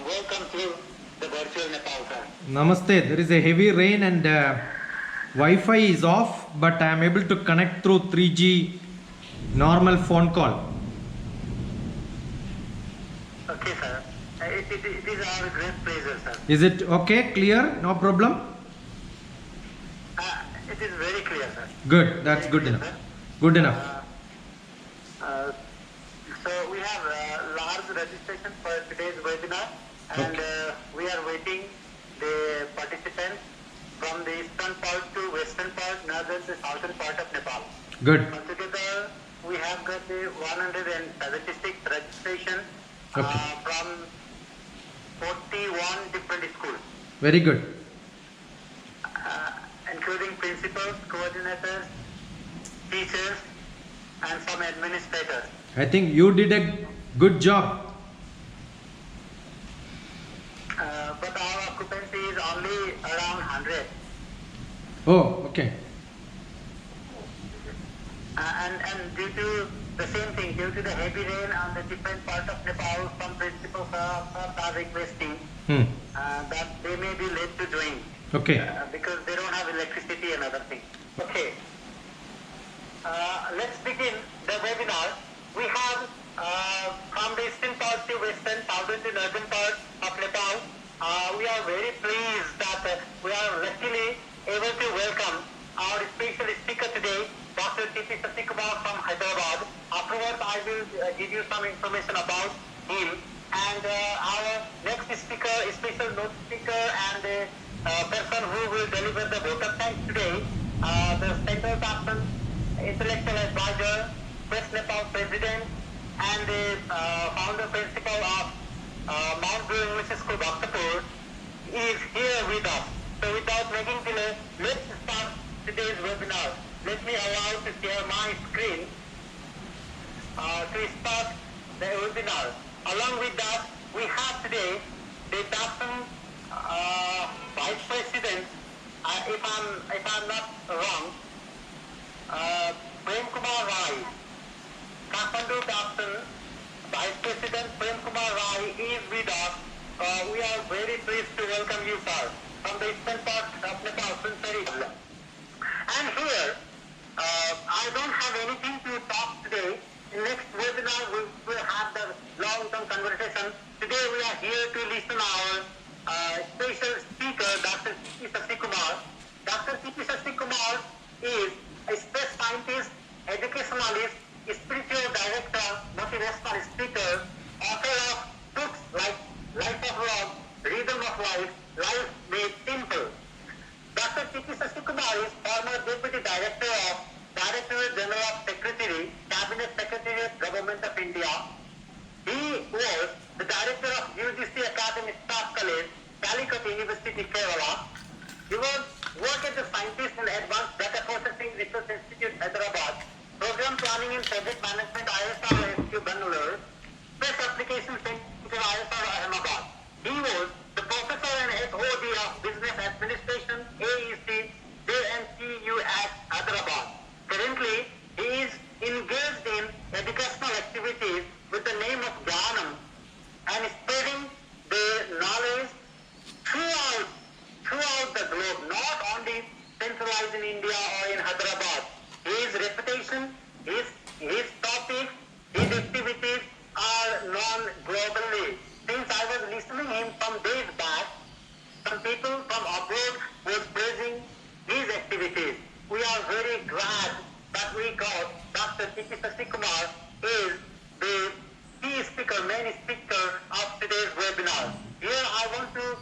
welcome to the virtual Nepal, sir. Namaste. There is a heavy rain and Wi-Fi is off, but I am able to connect through 3G normal phone call. Okay, sir. It is our great pleasure, sir. Is it okay? Clear? No problem? It is very clear, sir. Good. That's Very good clear, enough. sir. Good enough. So we have large registration for today's webinar, and we are waiting the participants from the eastern part to western part, northern to southern part of Nepal. Good. Altogether, we have got the 176 registration Okay. from 41 different schools, Very good. including principals, coordinators, teachers, and some administrators. I think you did a good job. But our occupancy is only around 100. Oh, okay. And due to the same thing, due to the heavy rain on the different part of Nepal, some principals are requesting that they may be late to join Okay. because they don't have electricity and other things. Okay. Let's begin the webinar. We have from the eastern part to western, southern to northern part of Nepal. We are very pleased that we are luckily able to welcome our special speaker today, Dr. T.P. Sasikumar from Hyderabad. Afterwards, I will give you some information about him. And our next speaker, special note speaker, and person who will deliver the vote of thanks today, the central person, intellectual advisor, West Nepal president, and the founder principal of Mount Blue English School, Bhaktapur, is here with us. So without making delay, let's start today's webinar. Let me allow to share my screen to start the webinar. Along with that, we have today the person, Vice President, if I'm not wrong, Prem Kumar Rai, Kathmandu Dapson, Vice President Prem Kumar Rai is with us. We are very pleased to welcome you, sir, from the eastern part of Nepal, Sunsari. And here, I don't have anything to talk today. In next webinar, we will have the long-term conversation. Today, we are here to listen our special speaker, Dr. T.P. Sasikumar. Dr. T.P. Sasikumar is a space scientist, educationalist, spiritual director, motivational speaker, author of books like Life of Love, Rhythm of Life, Life Made Simple. Dr. T.P. Sasikumar is former Deputy Director of Directorate General of Secretary, Cabinet Secretariat, Government of India. He was the Director of UGC Academy Staff College, Calicut University, Kerala. He was worked as a scientist in Advanced Data Processing Research Institute, Hyderabad, Program Planning and Project Management, ISR SQ, Bangalore, Space Application Center, ISR, Ahmedabad. He was the Professor and HOD of Business Administration, AEC, JNCU at Hyderabad. Currently, he is engaged in educational activities with the name of Gyanam and spreading the knowledge throughout the globe, not only centralized in India or in Hyderabad. His reputation, his topics, his activities are known globally. Since I was listening him some days back, some people from abroad were praising his activities. We are very glad that we got Dr. T.P. Sasikumar is the key speaker, main speaker of today's webinar. Here I want to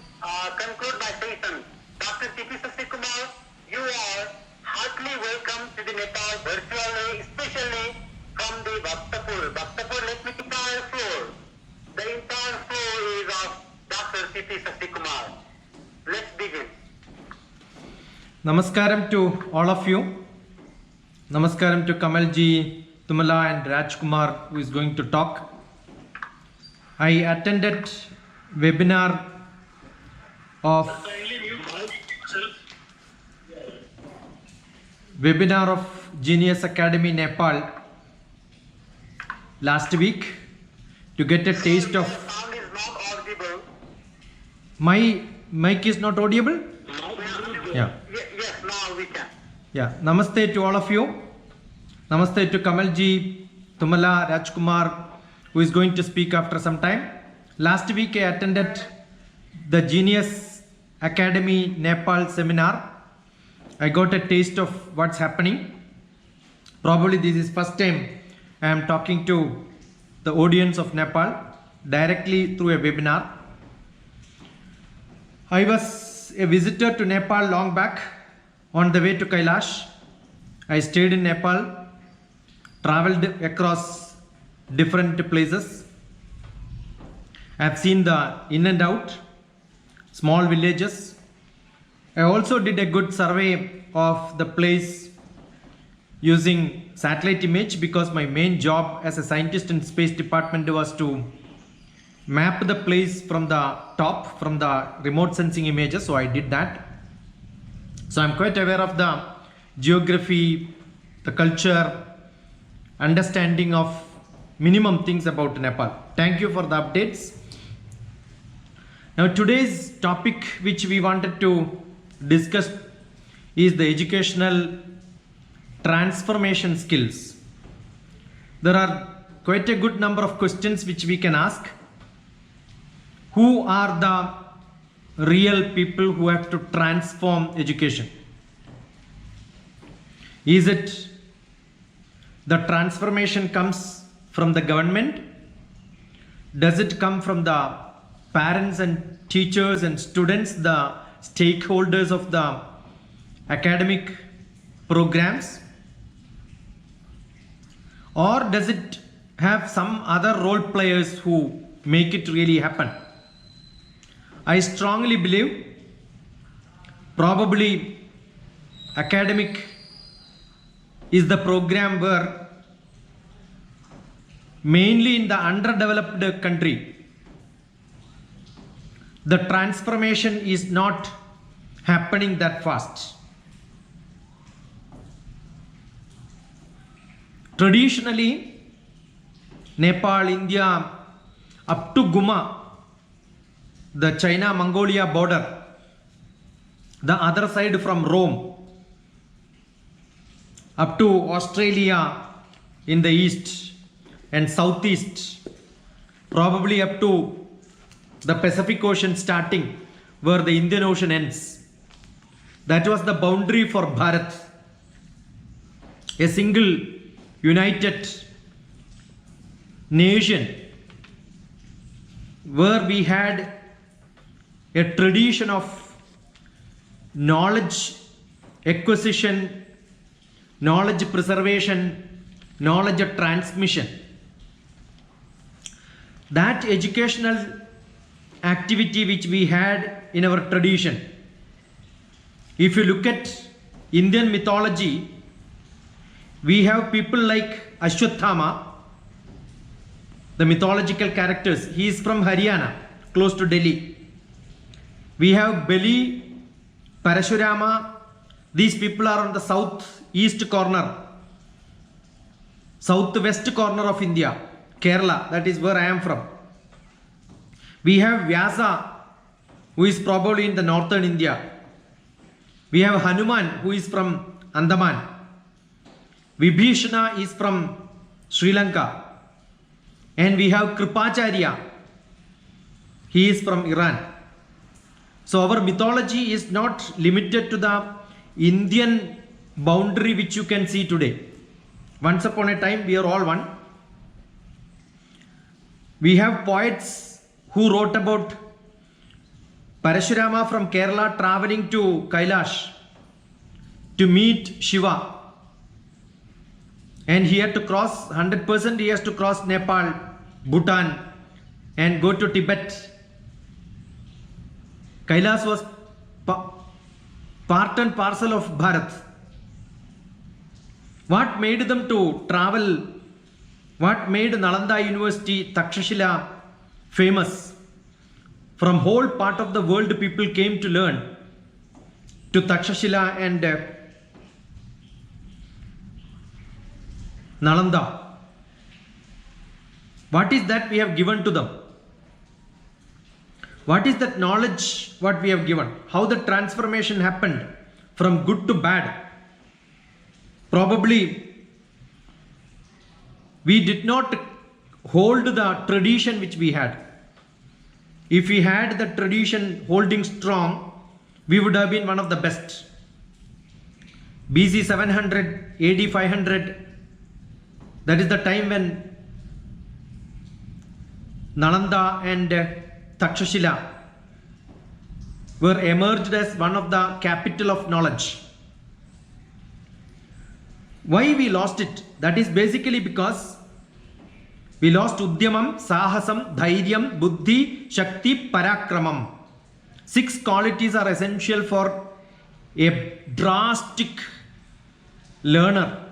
conclude my session. Dr. T.P. Sasikumar, you are heartily welcome to the Nepal virtually, especially from the Bhaktapur. Bhaktapur, let me take the entire floor. The entire floor is of Dr. T.P. Sasikumar. Let's begin. Namaskaram to all of you. Namaskaram to Kamalji, Tumala and Rajkumar who is going to talk. I attended webinar of Genius Academy Nepal last week to get a taste of. Sound is not audible. My mic is not audible? Yeah. Yes, now we can. Yeah. Namaste to all of you. Namaste to Kamalji, Tumala, Rajkumar, who is going to speak after some time. Last week I attended the Genius Academy Nepal seminar. I got a taste of what's happening. Probably this is first time I am talking to the audience of Nepal directly through a webinar. I was a visitor to Nepal long back on the way to Kailash. I stayed in Nepal, traveled across different places. I have seen the in and out, small villages. I also did a good survey of the place using satellite image because my main job as a scientist in space department was to map the place from the top, from the remote sensing images. So I did that. So I'm quite aware of the geography, the culture, understanding of minimum things about Nepal. Thank you for the updates. Now today's topic which we wanted to discuss is the educational transformation skills. There are quite a good number of questions which we can ask. Who are the real people who have to transform education? Is it the transformation comes from the government? Does it come from the parents and teachers and students, the stakeholders of the academic programs? Or does it have some other role players who make it really happen? I strongly believe probably academic is the program where mainly in the underdeveloped country the transformation is not happening that fast. Traditionally, Nepal, India, up to Guma, the China-Mongolia border, the other side from Rome, up to Australia in the east and southeast, probably up to the Pacific Ocean starting where the Indian Ocean ends. That was the boundary for Bharat, a single united nation where we had a tradition of knowledge acquisition, knowledge preservation, knowledge transmission. That educational activity which we had in our tradition, if you look at Indian mythology, we have people like Ashwatthama, the mythological characters. He is from Haryana, close to Delhi. We have Bali, Parashurama. These people are on the southeast corner, southwest corner of India, Kerala. That is where I am from. We have Vyasa, who is probably in the northern India. We have Hanuman, who is from Andaman. Vibhishana is from Sri Lanka. And we have Kripacharya. He is from Iran. So our mythology is not limited to the Indian boundary which you can see today. Once upon a time, we are all one. We have poets who wrote about Parashurama from Kerala traveling to Kailash to meet Shiva. And he had to cross, 100% he has to cross Nepal, Bhutan and go to Tibet. Kailash was part and parcel of Bharat. What made them to travel? What made Nalanda University, Takshashila famous? From whole part of the world people came to learn to Takshashila and Nalanda. What is that we have given to them? What is that knowledge what we have given? How the transformation happened from good to bad? Probably we did not hold the tradition which we had. If we had the tradition holding strong, we would have been one of the best. BC 700, AD 500, that is the time when Nalanda and Takshashila were emerged as one of the capital of knowledge. Why we lost it? That is basically because we lost Udyamam, Sahasam, Dhairyam, Buddhi, Shakti, Parakramam. 6 qualities are essential for a drastic learner.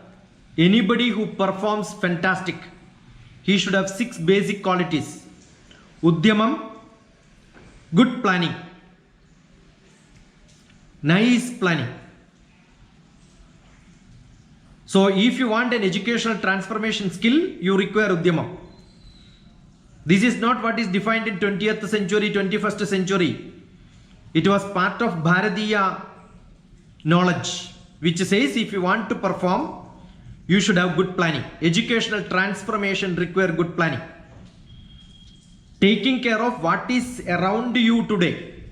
Anybody who performs fantastic, he should have 6 basic qualities. Udyamam, good planning. Nice planning. So if you want an educational transformation skill, you require Udyamam. This is not what is defined in 20th century, 21st century. It was part of Bharatiya knowledge, which says if you want to perform, you should have good planning. Educational transformation require good planning. Taking care of what is around you today.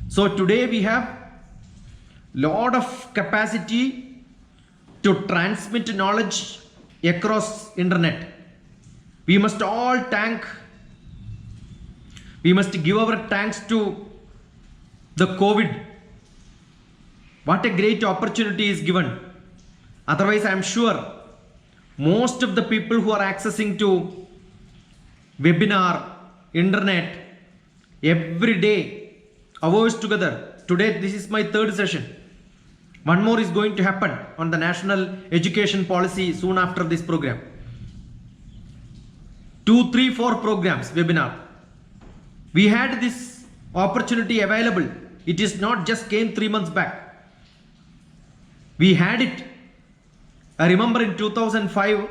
So today we have lot of capacity to transmit knowledge across internet. We must all we must give our thanks to the COVID. What a great opportunity is given. Otherwise, I am sure most of the people who are accessing to webinar, internet, every day, hours together. Today, this is my 3rd session. One more is going to happen on the national education policy soon after this program. 2, 3, 4 programs, webinar. We had this opportunity available. It is not just came 3 months back. We had it. I remember in 2005,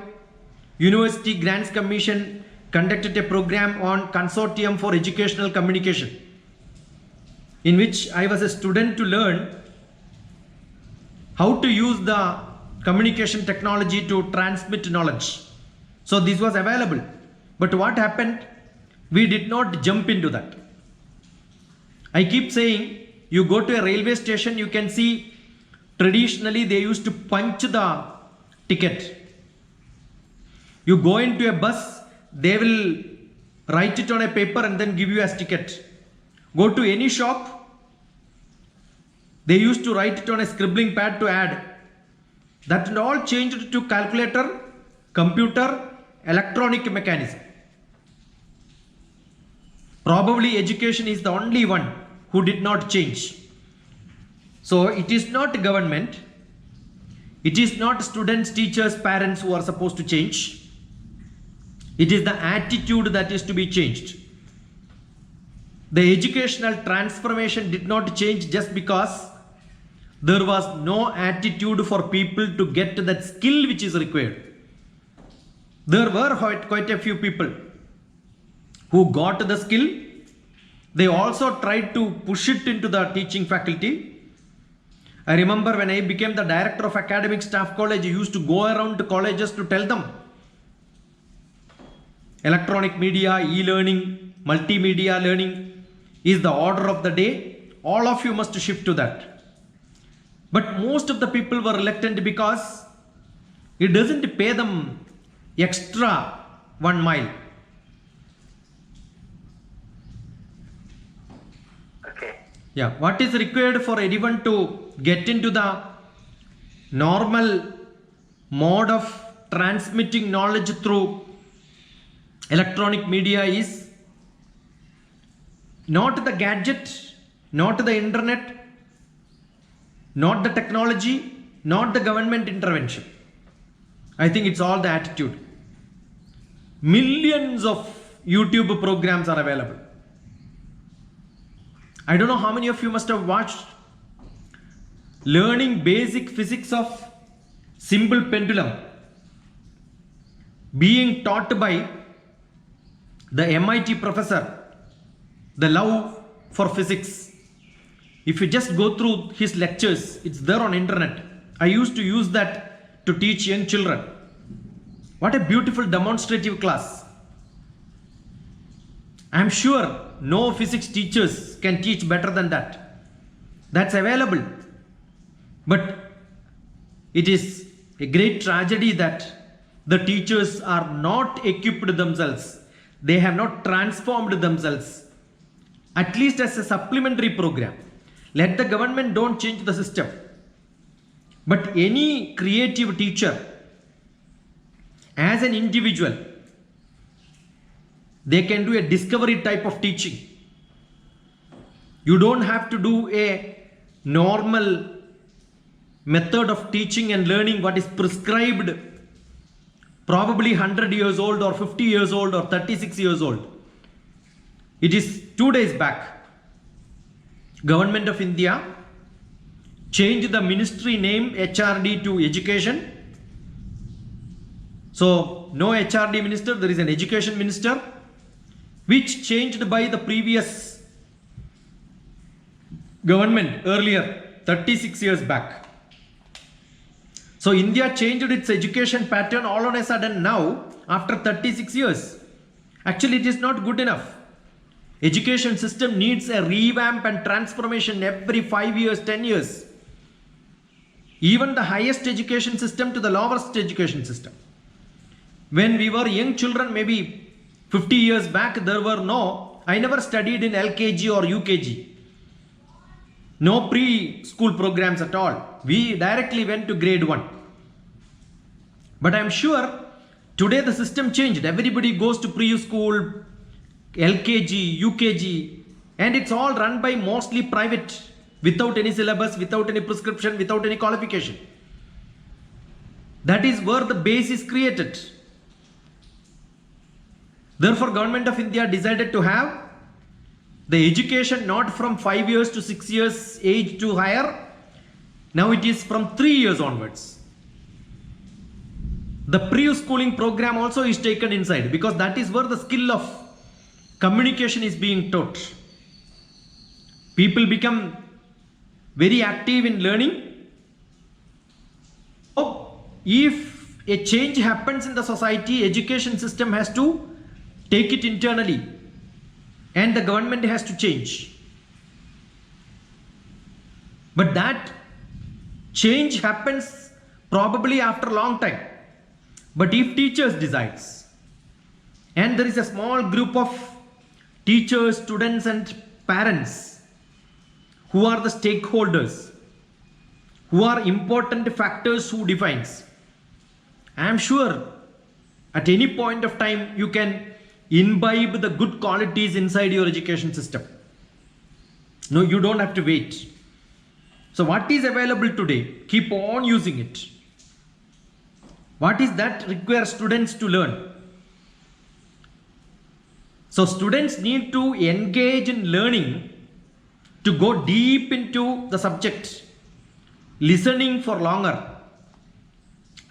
University Grants Commission conducted a program on Consortium for Educational Communication, in which I was a student to learn how to use the communication technology to transmit knowledge. So this was available. But what happened? We did not jump into that. I keep saying, you go to a railway station, you can see traditionally they used to punch the ticket. You go into a bus, they will write it on a paper and then give you as ticket. Go to any shop, they used to write it on a scribbling pad to add. That all changed to calculator, computer, electronic mechanism. Probably education is the only one who did not change. So it is not government, it is not students, teachers, parents who are supposed to change. It is the attitude that is to be changed. The educational transformation did not change just because there was no attitude for people to get that skill which is required. There were quite a few people who got the skill. They also tried to push it into the teaching faculty. I remember when I became the director of academic staff college, I used to go around to colleges to tell them electronic media, e-learning, multimedia learning is the order of the day. All of you must shift to that. But most of the people were reluctant because it doesn't pay them extra 1 mile. Okay. Yeah, what is required for anyone to get into the normal mode of transmitting knowledge through electronic media is not the gadget, not the internet, not the technology, not the government intervention. I think it's all the attitude. Millions of YouTube programs are available. I don't know how many of you must have watched learning basic physics of simple pendulum being taught by the MIT professor the love for physics. If you just go through his lectures, it's there on internet. I used to use that to teach young children. What a beautiful demonstrative class. I'm sure no physics teachers can teach better than that. That's available. But it is a great tragedy that the teachers are not equipped themselves. They have not transformed themselves, at least as a supplementary program. Let the government don't change the system. But any creative teacher, as an individual, they can do a discovery type of teaching. You don't have to do a normal method of teaching and learning what is prescribed, probably 100 years old or 50 years old or 36 years old. It is 2 days back. Government of India changed the ministry name HRD to education. So no HRD minister, there is an education minister, which changed by the previous government earlier, 36 years back. So India changed its education pattern all on a sudden now after 36 years. Actually, it is not good enough. Education system needs a revamp and transformation every 5 years, 10 years. Even the highest education system to the lowest education system. When we were young children, maybe 50 years back, I never studied in LKG or UKG. No preschool programs at all. We directly went to grade 1. But I'm sure today the system changed. Everybody goes to preschool, LKG, UKG, and it's all run by mostly private, without any syllabus, without any prescription, without any qualification. That is where the base is created. Therefore, Government of India decided to have the education not from 5 years to 6 years age to higher. Now it is from 3 years onwards. The pre-schooling program also is taken inside because that is where the skill of communication is being taught. People become very active in learning. So if a change happens in the society, education system has to take it internally and the government has to change. But that change happens probably after a long time. But if teachers decides, and there is a small group of teachers, students and parents who are the stakeholders, who are important factors who defines, I am sure at any point of time you can imbibe the good qualities inside your education system. No, you don't have to wait. So what is available today? Keep on using it. What is that requires students to learn? So students need to engage in learning, to go deep into the subject, listening for longer,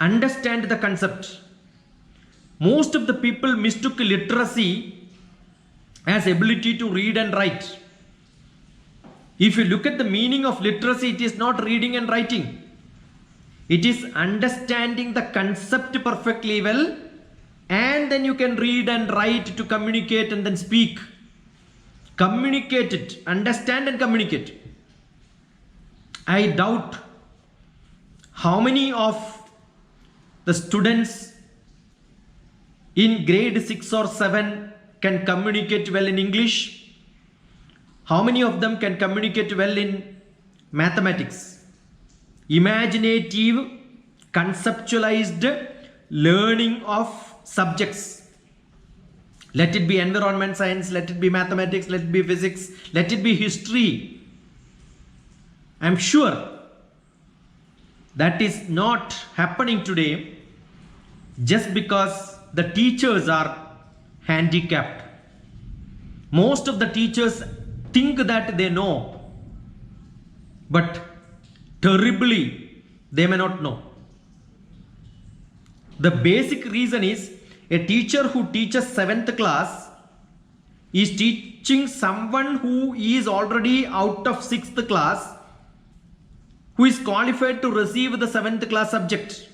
understand the concept. Most of the people mistook literacy as ability to read and write. If you look at the meaning of literacy, it is not reading and writing. It is understanding the concept perfectly well, and then you can read and write to communicate and then speak. Communicate it, understand and communicate. I doubt how many of the students in grade 6 or 7 can communicate well in English. How many of them can communicate well in mathematics? Imaginative, conceptualized learning of subjects. Let it be environment science, let it be mathematics, let it be physics, let it be history. I am sure that is not happening today just because the teachers are handicapped. Most of the teachers think that they know, but terribly they may not know. The basic reason is a teacher who teaches 7th class is teaching someone who is already out of 6th class, who is qualified to receive the 7th class subject.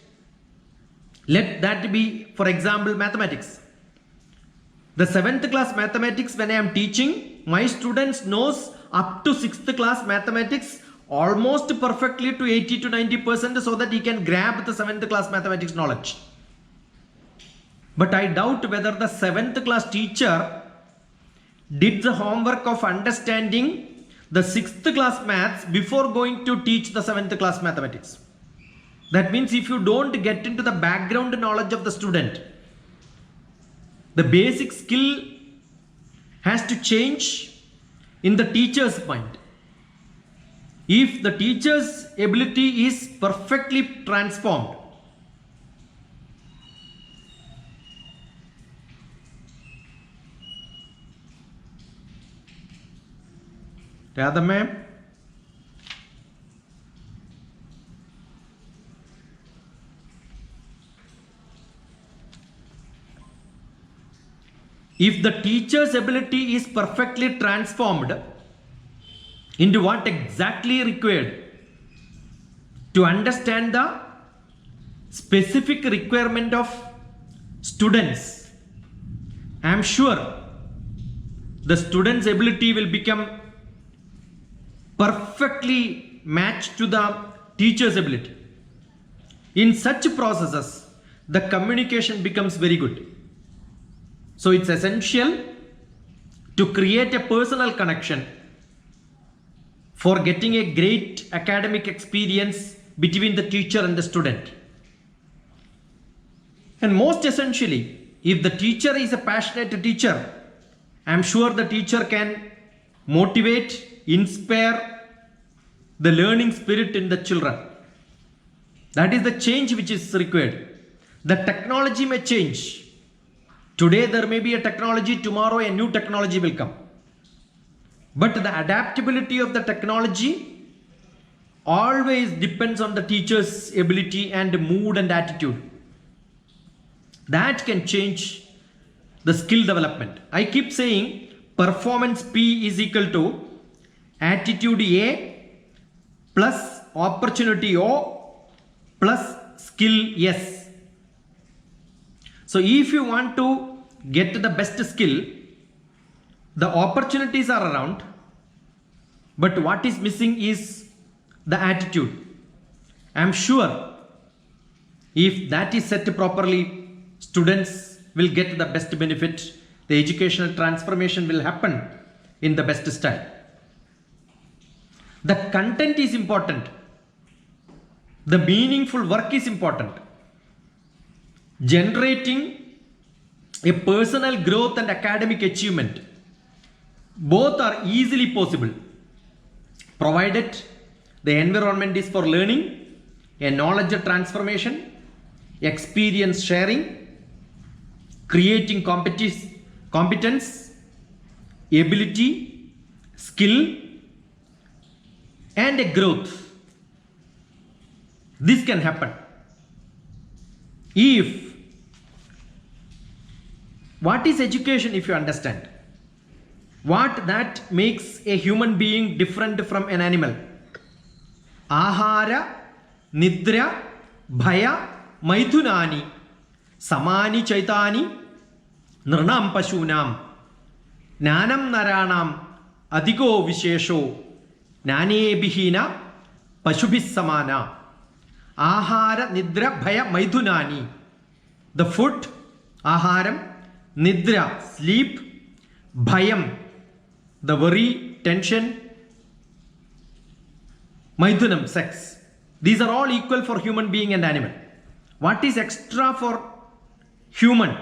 Let that be, for example, mathematics. The 7th class mathematics, when I am teaching, my students knows up to 6th class mathematics almost perfectly to 80 to 90%, so that he can grab the 7th class mathematics knowledge. But I doubt whether the 7th class teacher did the homework of understanding the 6th class maths before going to teach the 7th class mathematics. That means if you don't get into the background knowledge of the student, the basic skill has to change in the teacher's mind. If the teacher's ability is perfectly transformed, Radha ma'am, if the teacher's ability is perfectly transformed into what exactly required to understand the specific requirement of students, I am sure the student's ability will become perfectly matched to the teacher's ability. In such processes, the communication becomes very good. So it's essential to create a personal connection for getting a great academic experience between the teacher and the student. And most essentially, if the teacher is a passionate teacher, I am sure the teacher can motivate, inspire the learning spirit in the children. That is the change which is required. The technology may change. Today there may be a technology, tomorrow a new technology will come. But the adaptability of the technology always depends on the teacher's ability and mood and attitude. That can change the skill development. I keep saying performance P is equal to attitude A plus opportunity O plus skill S. So if you want to get the best skill, the opportunities are around, but what is missing is the attitude. I am sure if that is set properly, students will get the best benefit. The educational transformation will happen in the best style. The content is important. The meaningful work is important. Generating a personal growth and academic achievement, both are easily possible, provided the environment is for learning, a knowledge transformation, experience sharing, creating competence, ability, skill, and a growth. This can happen if what is education, if you understand what that makes a human being different from an animal. Ahara, nidra, bhaya, maithunani, samani chaitani, nirnam pashunam, nanam naranam, adhigo vishesho, nane bihina, pashubhis samana. Ahara, nidra, bhaya, maithunani. The food, aharam, nidra, sleep, bhayam, the worry, tension, maithunam, sex. These are all equal for human being and animal. What is extra for human?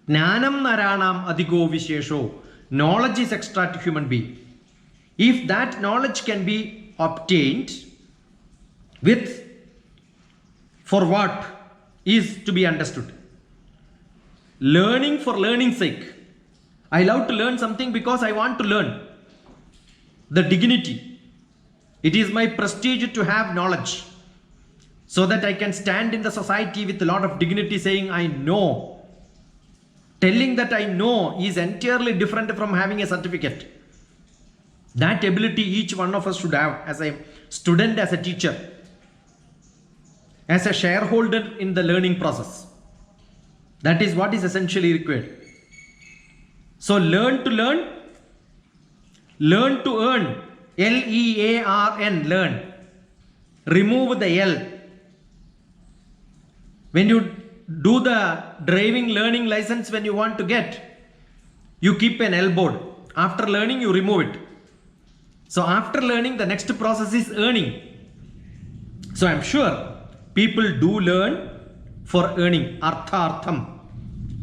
Jnanam naranam adhigo vishesho. Knowledge is extra to human being. If that knowledge can be obtained with, for what is to be understood. Learning for learning's sake. I love to learn something because I want to learn. The dignity. It is my prestige to have knowledge, so that I can stand in the society with a lot of dignity saying, I know. Telling that I know is entirely different from having a certificate. That ability each one of us should have as a student, as a teacher, as a shareholder in the learning process. That is what is essentially required. So learn to learn, learn to earn, L-E-A-R-N, learn. Remove the L. When you do the driving learning license, when you want to get, you keep an L board. After learning, you remove it. So after learning, the next process is earning. So I'm sure people do learn for earning, artham,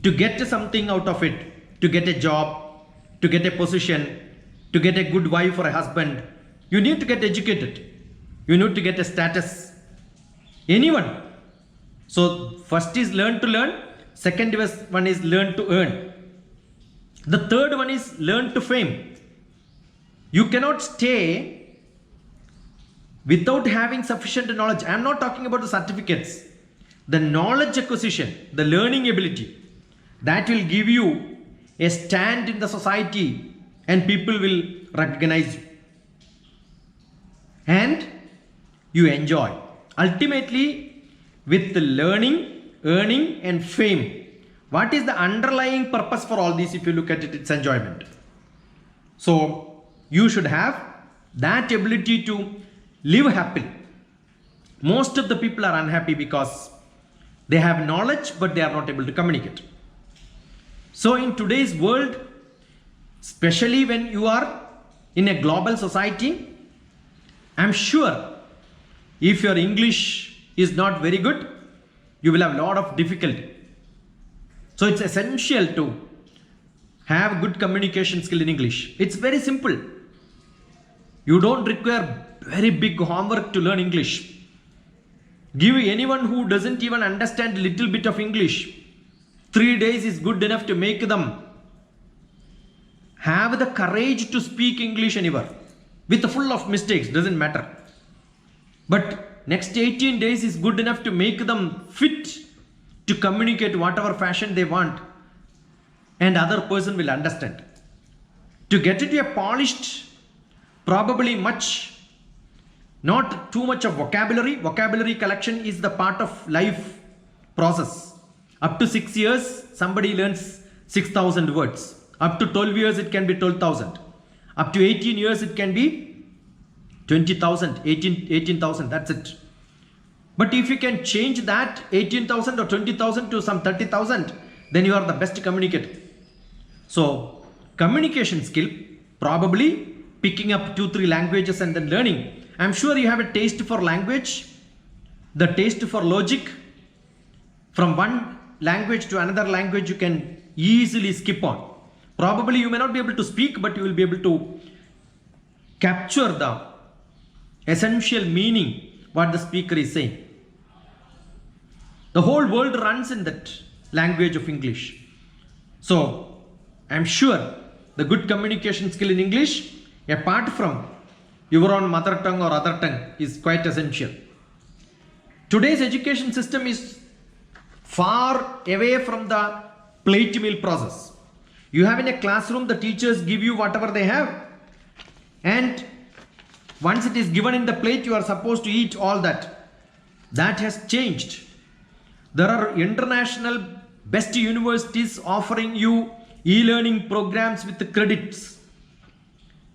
to get something out of it, to get a job, to get a position, to get a good wife or a husband. You need to get educated. You need to get a status. Anyone. So first is learn to learn. Second one is learn to earn. The third one is learn to fame. You cannot stay without having sufficient knowledge. I am not talking about the certificates. The knowledge acquisition, the learning ability, that will give you a stand in the society and people will recognize you. And you enjoy. Ultimately, with the learning, earning and fame, what is the underlying purpose for all these? If you look at it, it's enjoyment. So you should have that ability to live happily. Most of the people are unhappy because they have knowledge but they are not able to communicate. So in today's world, especially when you are in a global society, I'm sure if your English is not very good, you will have a lot of difficulty. So it's essential to have good communication skill in English. It's very simple. You don't require very big homework to learn English. Give anyone who doesn't even understand a little bit of English, 3 days is good enough to make them have the courage to speak English anywhere. With full of mistakes, doesn't matter. But next 18 days is good enough to make them fit to communicate whatever fashion they want and other person will understand. To get into a polished, probably not too much of vocabulary collection is the part of life process. Up to 6 years, somebody learns 6,000 words. Up to 12 years, it can be 12,000. Up to 18 years, it can be 20,000, 18,000, that's it. But if you can change that 18,000 or 20,000 to some 30,000, then you are the best communicator. So communication skill, probably picking up 2-3 languages and then learning. I'm sure you have a taste for language, the taste for logic. From one language to another language, you can easily skip on. Probably you may not be able to speak, but you will be able to capture the essential meaning what the speaker is saying. The whole world runs in that language of English. So I'm sure the good communication skill in English, apart from your own mother tongue or other tongue, is quite essential. Today's education system is far away from the plate meal process. You have in a classroom, the teachers give you whatever they have, and once it is given in the plate, you are supposed to eat all that. That has changed. There are international best universities offering you e-learning programs with the credits.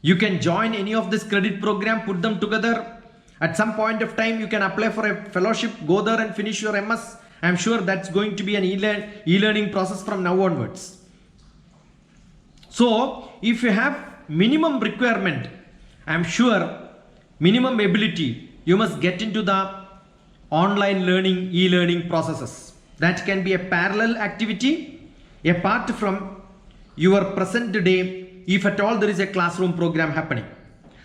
You can join any of this credit program, put them together. At some point of time, you can apply for a fellowship, go there and finish your MS. I'm sure that's going to be an e-learning process from now onwards. So if you have minimum requirement, I'm sure minimum ability, you must get into the online learning, e-learning processes. That can be a parallel activity apart from your present day, if at all there is a classroom program happening.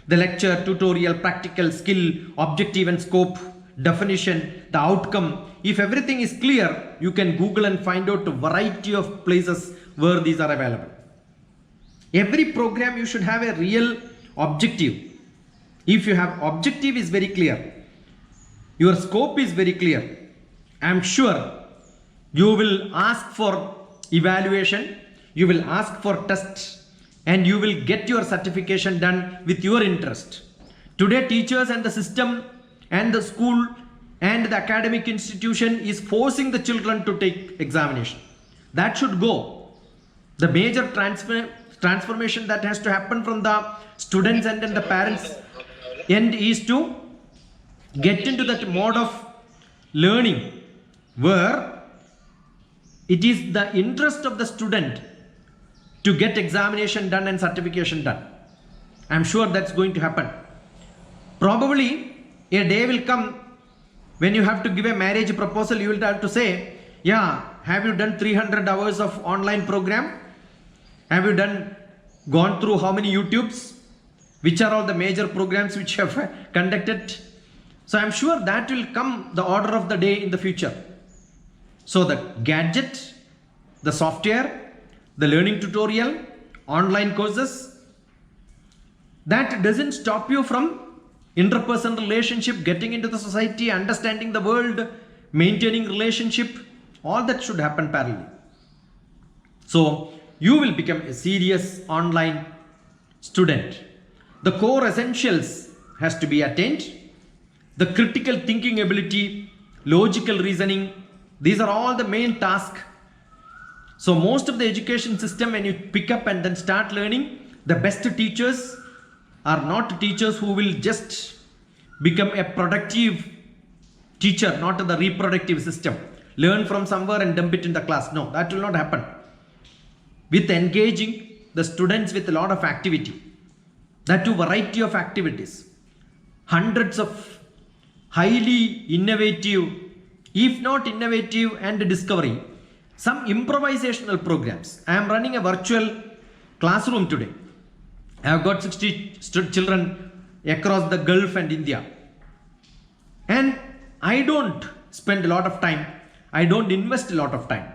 The lecture, tutorial, practical, skill, objective and scope, definition, the outcome. If everything is clear, you can Google and find out a variety of places where these are available. Every program you should have a real objective. If you have objective is very clear, your scope is very clear, I'm sure you will ask for evaluation, you will ask for tests, and you will get your certification done with your interest. Today, teachers and the system and the school and the academic institution is forcing the children to take examination. That should go. The major transformation that has to happen from the students and then the parents end is to get into that mode of learning where it is the interest of the student to get examination done and certification done. I'm sure that's going to happen. Probably a day will come when you have to give a marriage proposal, you will have to say, yeah, have you done 300 hours of online program? Have you gone through how many YouTubes? Which are all the major programs which you have conducted? So I'm sure that will come the order of the day in the future. So the gadget, the software, the learning tutorial, online courses, that doesn't stop you from interpersonal relationship, getting into the society, understanding the world, maintaining relationship. All that should happen parallelly. So you will become a serious online student. The core essentials has to be attained. The critical thinking ability, logical reasoning, these are all the main tasks. So most of the education system, when you pick up and then start learning, the best teachers are not teachers who will just become a productive teacher, not the reproductive system. Learn from somewhere and dump it in the class. No, that will not happen. With engaging the students with a lot of activity, that too variety of activities, hundreds of highly innovative, if not innovative and discovery, some improvisational programs. I am running a virtual classroom today. I have got 60 children across the Gulf and India. And I don't spend a lot of time. I don't invest a lot of time.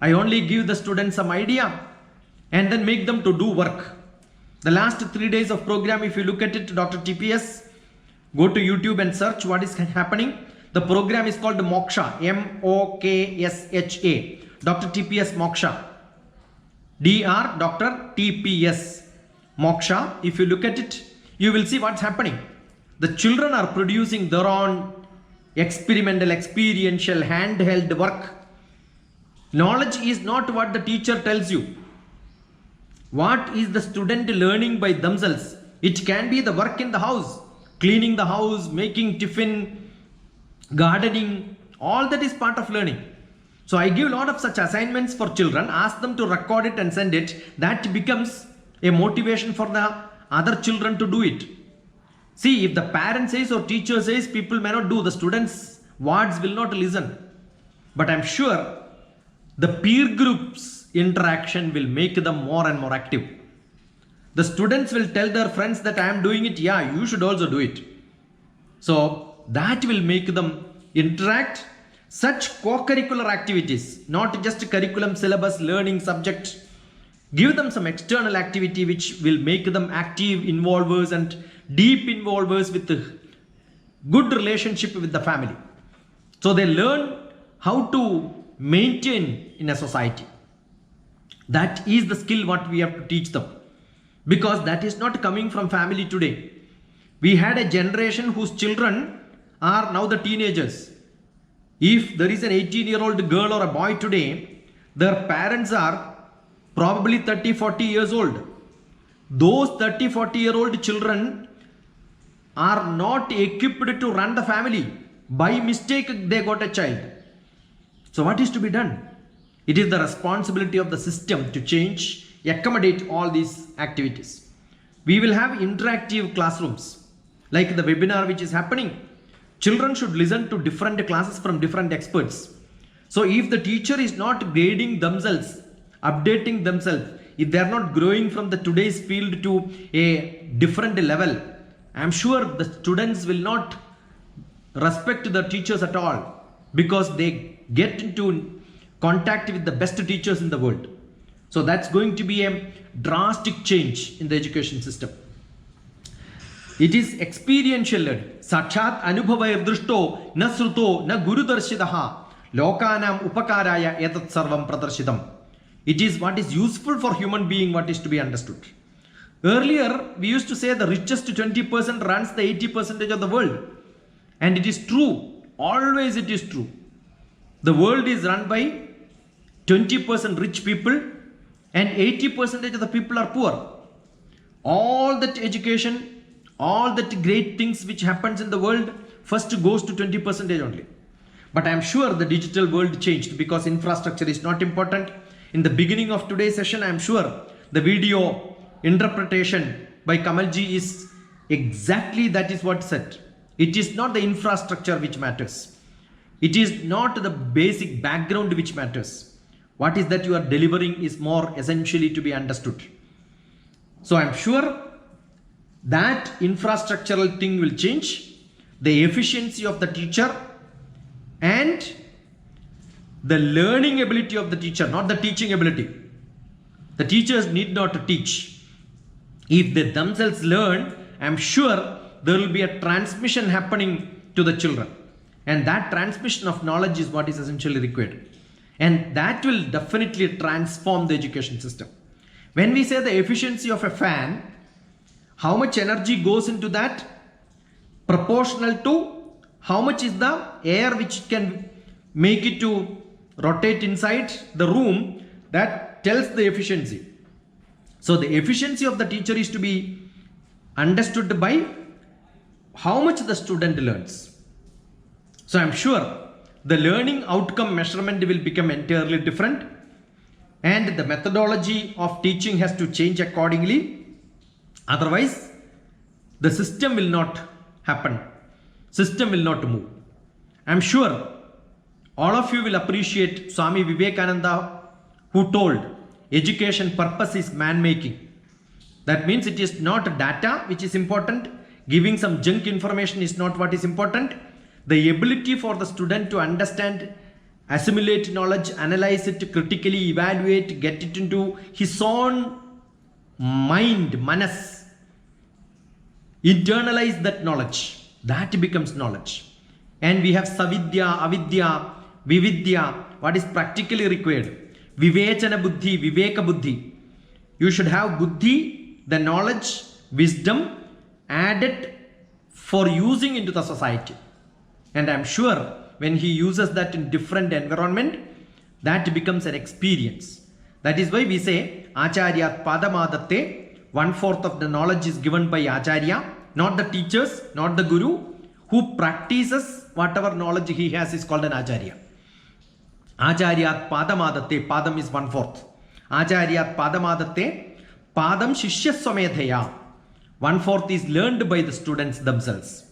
I only give the students some idea and then make them to do work. The last 3 days of program, if you look at it, Dr. TPS, go to YouTube and search what is happening. The program is called Moksha, M-O-K-S-H-A, Dr. TPS Moksha, Dr. Dr. TPS Moksha. If you look at it, you will see what's happening. The children are producing their own experimental, experiential, handheld work. Knowledge is not what the teacher tells you. What is the student learning by themselves? It can be the work in the house, cleaning the house, making tiffin, gardening, all that is part of learning. So I give a lot of such assignments for children, ask them to record it and send it. That becomes a motivation for the other children to do it. See, if the parent says or teacher says, people may not do, the students' words will not listen. But I'm sure the peer groups interaction will make them more and more active. The students will tell their friends that I am doing it, yeah, you should also do it. So that will make them interact. Such co-curricular activities, not just curriculum, syllabus, learning subject, give them some external activity which will make them active involvers and deep involvers with a good relationship with the family. So they learn how to maintain in a society. That is the skill what we have to teach them, because that is not coming from family today. We had a generation whose children are now the teenagers. If there is an 18-year-old girl or a boy today, their parents are probably 30-40 years old. Those 30-40-year-old children are not equipped to run the family. By mistake they got a child. So what is to be done? It is the responsibility of the system to change, accommodate all these activities. We will have interactive classrooms like the webinar which is happening. Children should listen to different classes from different experts. So if the teacher is not grading themselves, updating themselves, if they are not growing from the today's field to a different level, I'm sure the students will not respect the teachers at all, because they get into contact with the best teachers in the world. So that's going to be a drastic change in the education system. It is experiential learning. Sakshat anubhavayar drushto na sruto na guru darshidaha lokanam upakaraya etat sarvam pradarshidam. It is what is useful for human being, what is to be understood. Earlier, we used to say the richest 20% runs the 80% of the world. And it is true. Always it is true. The world is run by 20% rich people and 80% of the people are poor. All that education, all that great things which happens in the world first goes to 20% only. But I am sure the digital world changed because infrastructure is not important. In the beginning of today's session, I am sure the video interpretation by Kamalji is exactly that is what said. It is not the infrastructure which matters. It is not the basic background which matters. What is that you are delivering is more essentially to be understood. So I am sure that infrastructural thing will change. The efficiency of the teacher and the learning ability of the teacher, not the teaching ability. The teachers need not to teach. If they themselves learn, I am sure there will be a transmission happening to the children. And that transmission of knowledge is what is essentially required. And that will definitely transform the education system. When we say the efficiency of a fan, how much energy goes into that? Proportional to how much is the air which can make it to rotate inside the room, that tells the efficiency. So the efficiency of the teacher is to be understood by how much the student learns. So I am sure the learning outcome measurement will become entirely different and the methodology of teaching has to change accordingly. Otherwise, the system will not happen. System will not move. I am sure all of you will appreciate Swami Vivekananda, who told education purpose is man-making. That means it is not data which is important. Giving some junk information is not what is important. The ability for the student to understand, assimilate knowledge, analyze it, critically evaluate, get it into his own mind, manas, internalize that knowledge. That becomes knowledge. And we have savidya, avidya, vividya, what is practically required. Vivechana buddhi, viveka buddhi. You should have buddhi, the knowledge, wisdom added for using into the society. And I am sure when he uses that in different environment, that becomes an experience. That is why we say Acharyat Padamadatte, 1/4 of the knowledge is given by Acharya, not the teachers, not the guru. Who practices whatever knowledge he has is called an Acharya. Acharyat Padamadatte, Padam is 1/4. Acharyat Padamadatte, Padam Shishya Swamedhaya. 1/4 is learned by the students themselves.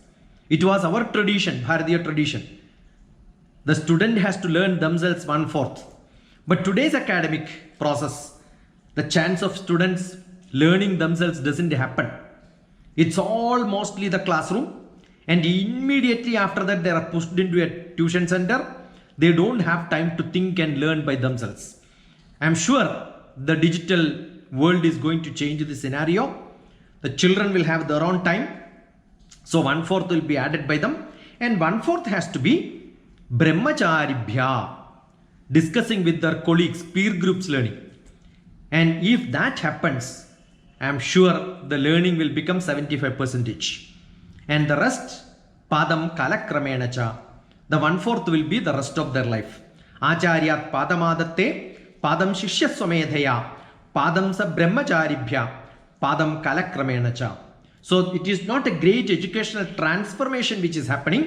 It was our tradition, Bharatiya tradition. The student has to learn themselves 1/4. But today's academic process, the chance of students learning themselves doesn't happen. It's all mostly the classroom. And immediately after that, they are pushed into a tuition center. They don't have time to think and learn by themselves. I'm sure the digital world is going to change the scenario. The children will have their own time. So 1/4 will be added by them. And 1/4 has to be brahmacharibhya, discussing with their colleagues, peer groups learning. And if that happens, I'm sure the learning will become 75%. And the rest, padam kalakramenacha, the 1/4 will be the rest of their life. Acharyat padamadatte, padam shishya swamedhaya, padam sa brahmacharibhya, padam kalakramenacha. So it is not a great educational transformation which is happening.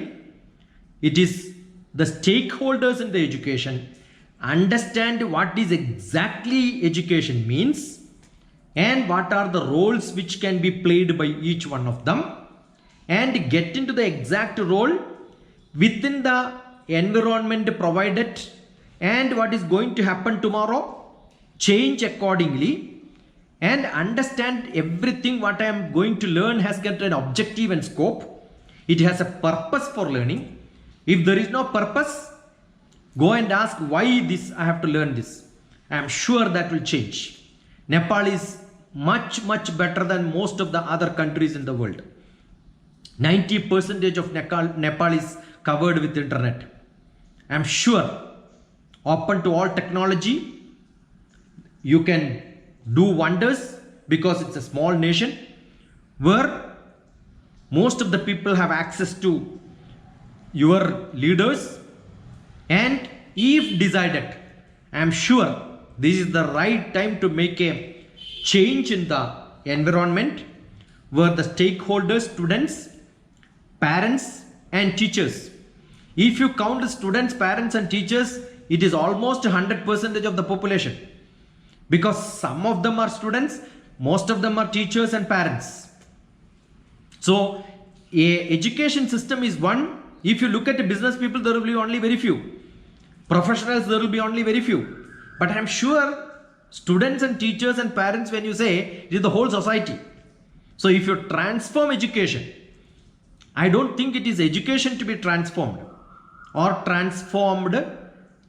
It is the stakeholders in the education understand what is exactly education means and what are the roles which can be played by each one of them, and get into the exact role within the environment provided, and what is going to happen tomorrow, change accordingly, and understand everything what I am going to learn has got an objective and scope. It has a purpose for learning. If there is no purpose, go and ask why this I have to learn this. I am sure that will change. Nepal is much better than most of the other countries in the world. 90% of Nepal is covered with internet. I am sure, open to all technology, you can do wonders because it's a small nation where most of the people have access to your leaders, and if decided, I am sure this is the right time to make a change in the environment where the stakeholders, students, parents and teachers, if you count the students, parents and teachers, it is almost 100% of the population, because some of them are students, most of them are teachers and parents. So a education system is one. If you look at the business people, there will be only very few. Professionals, there will be only very few. But I am sure students and teachers and parents, when you say, it is the whole society. So if you transform education, I don't think it is education to be transformed or transformed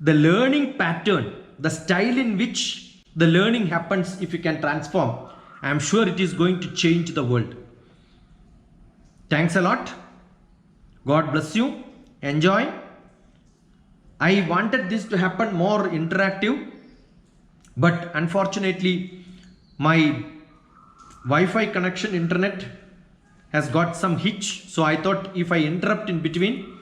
the learning pattern, the style in which the learning happens. If you can transform, I am sure it is going to change the world. Thanks a lot. God bless you. Enjoy. I wanted this to happen more interactive, but unfortunately my Wi-Fi connection, internet has got some hitch. So I thought if I interrupt in between,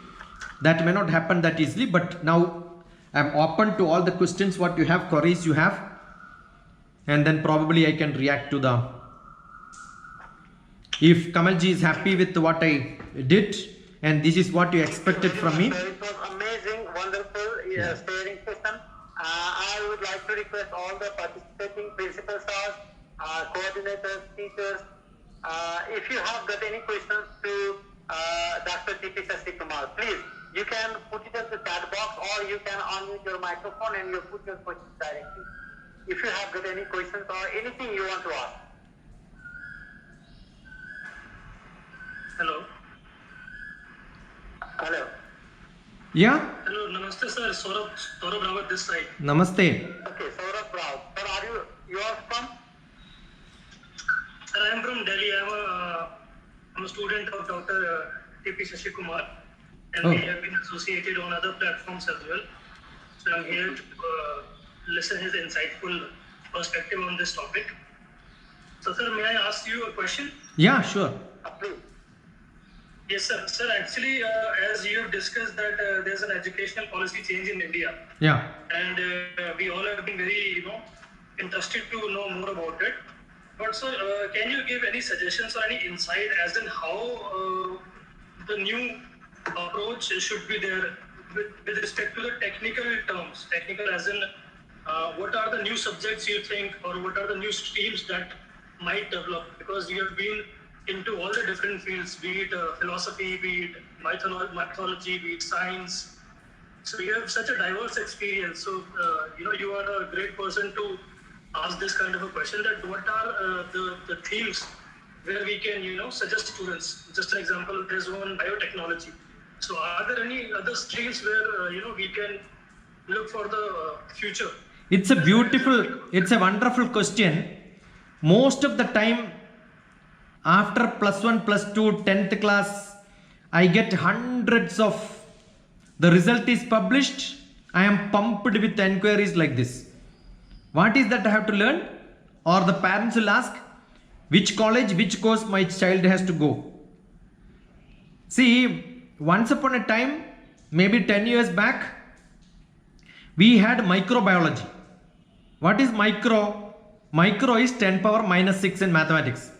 that may not happen that easily. But now I'm open to all the questions what you have, queries you have, and then probably I can react to the. If Kamalji is happy with what I did and this is what you expected from me. It was amazing, wonderful steering system. I would like to request all the participating principal stars, coordinators, teachers, if you have got any questions to Dr. T.P. Shashi Kumar, please, you can put it in the chat box or you can unmute your microphone and you put your questions directly. If you have got any questions or anything you want to ask. Hello. Hello. Yeah. Hello. Namaste, sir. Saurabh Rawat this side. Namaste. Okay, Saurabh Rao. Sir, you are from? Sir, I am from Delhi. I'm a student of Dr. T.P. Shashi Kumar, and we have been associated on other platforms as well. So I'm here to listen his insightful perspective on this topic. So, sir, may I ask you a question? Yeah, sure. Please. Yes, sir. Sir, actually, as you have discussed that there's an educational policy change in India, Yeah. and we all have been very, interested to know more about it. But sir, can you give any suggestions or any insight as in how the new approach should be there with respect to the technical terms? Technical as in what are the new subjects you think, or what are the new streams that might develop? Because you have been into all the different fields, be it philosophy, be it mythology, be it science. So you have such a diverse experience. So, you are a great person to ask this kind of a question, that what are the themes where we can, suggest students. Just an example, there's one biotechnology. So are there any other streams where, we can look for the future? It's a wonderful question. Most of the time, after +1, +2, 10th class, I get hundreds of, the result is published, I am pumped with enquiries like this. What is that I have to learn? Or the parents will ask, which college, which course my child has to go. See, once upon a time, maybe 10 years back, we had microbiology. What is micro? Micro is 10⁻⁻6 in mathematics.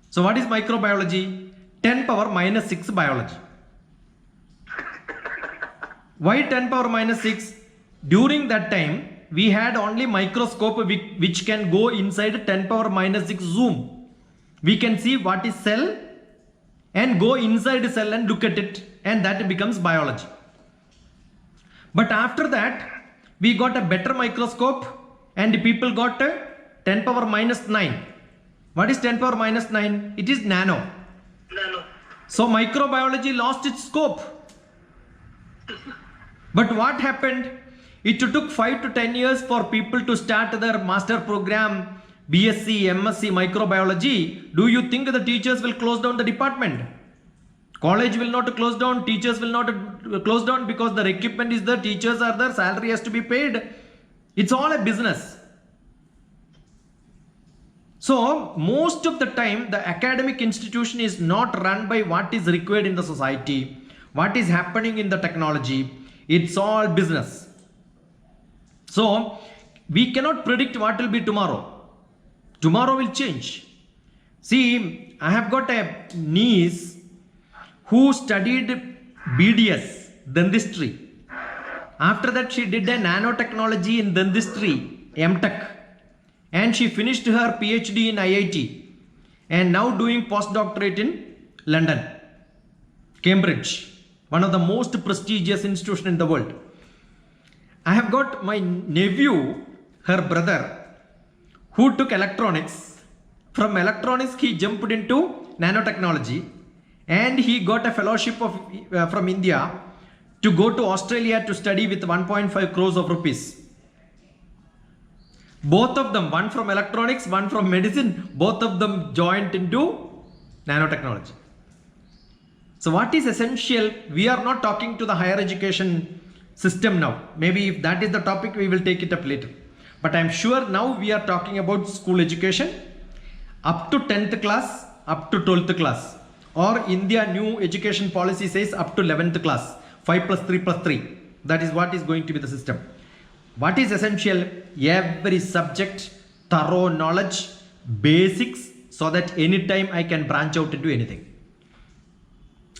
So what is microbiology? 10⁻⁻6 biology. Why 10⁻⁻6? During that time, we had only microscope which can go inside 10⁻⁻6 zoom. We can see what is cell and go inside the cell and look at it, and that becomes biology. But after that, we got a better microscope and people got 10⁻⁹. What is 10⁻⁹? It is nano. Nano. So microbiology lost its scope. But what happened? It took 5 to 10 years for people to start their master program, BSc, MSc microbiology. Do you think the teachers will close down the department? College will not close down, teachers will not close down, because their equipment is there, teachers are there, salary has to be paid. It's all a business. So most of the time, the academic institution is not run by what is required in the society, what is happening in the technology. It's all business. So we cannot predict what will be tomorrow. Tomorrow will change. See, I have got a niece who studied BDS, dentistry. After that, she did a nanotechnology in dentistry, MTech. And she finished her PhD in IIT. And now doing postdoctorate in London, Cambridge, one of the most prestigious institutions in the world. I have got my nephew, her brother, who took electronics. From electronics, he jumped into nanotechnology. And he got a fellowship from India to go to Australia to study with 1.5 crores of rupees. Both of them, one from electronics, one from medicine, both of them joined into nanotechnology. So what is essential? We are not talking to the higher education system now. Maybe if that is the topic, we will take it up later. But I'm sure now we are talking about school education up to 10th class, up to 12th class. Or India new education policy says up to 11th class, 5 plus 3 plus 3. That is what is going to be the system. What is essential? Every subject, thorough knowledge, basics, so that anytime I can branch out into anything.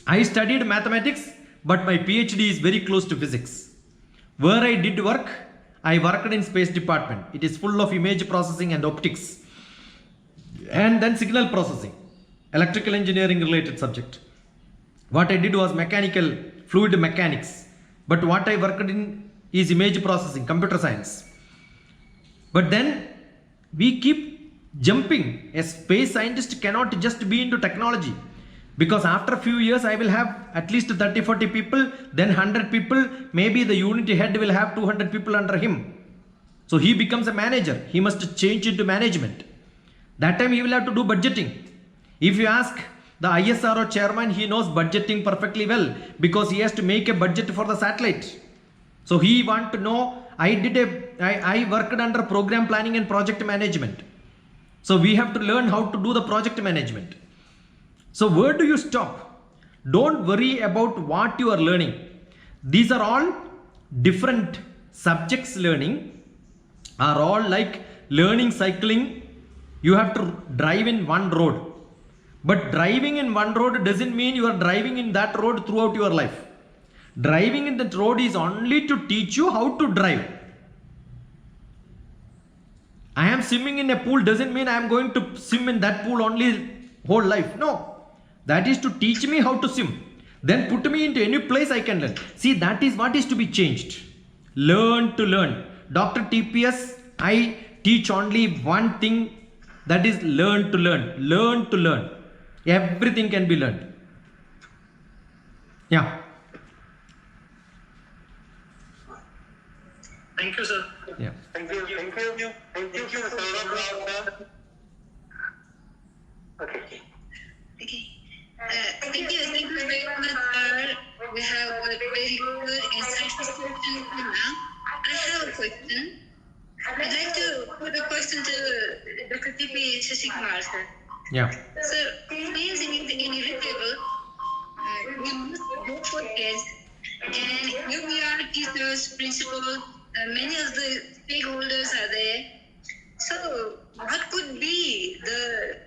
I studied mathematics, but my PhD is very close to physics. Where I did work, I worked in space department. It is full of image processing and optics. And then signal processing, electrical engineering related subject. What I did was mechanical, fluid mechanics. But what I worked in is image processing, computer science. But then we keep jumping. A space scientist cannot just be into technology, because after a few years I will have at least 30-40 people, then 100 people, maybe the unit head will have 200 people under him. So he becomes a manager. He must change into management. That time he will have to do budgeting. If you ask the ISRO chairman, he knows budgeting perfectly well, because he has to make a budget for the satellite. So he want to know, I worked under program planning and project management. So we have to learn how to do the project management. So where do you stop? Don't worry about what you are learning. These are all different subjects. Learning are all like learning cycling. You have to drive in one road. But driving in one road doesn't mean you are driving in that road throughout your life. Driving in that road is only to teach you how to drive. I am swimming in a pool doesn't mean I am going to swim in that pool only whole life. No. That is to teach me how to swim. Then put me into any place I can learn. See, that is what is to be changed. Learn to learn. Dr. TPS, I teach only one thing, that is learn to learn. Learn to learn. Everything can be learned. Yeah. Thank you, sir. Yeah. Thank you, Saurabh Rao, sir. Okay. Okay. Thank you very much, sir. We have a very good insightful question now. I have a question. I'd like to put a question to Dr. T.P. Shashikumar, sir. Yeah. So, change is inevitable. We must go for test. And here we are, teachers, principals, many of the stakeholders are there. So, what could be the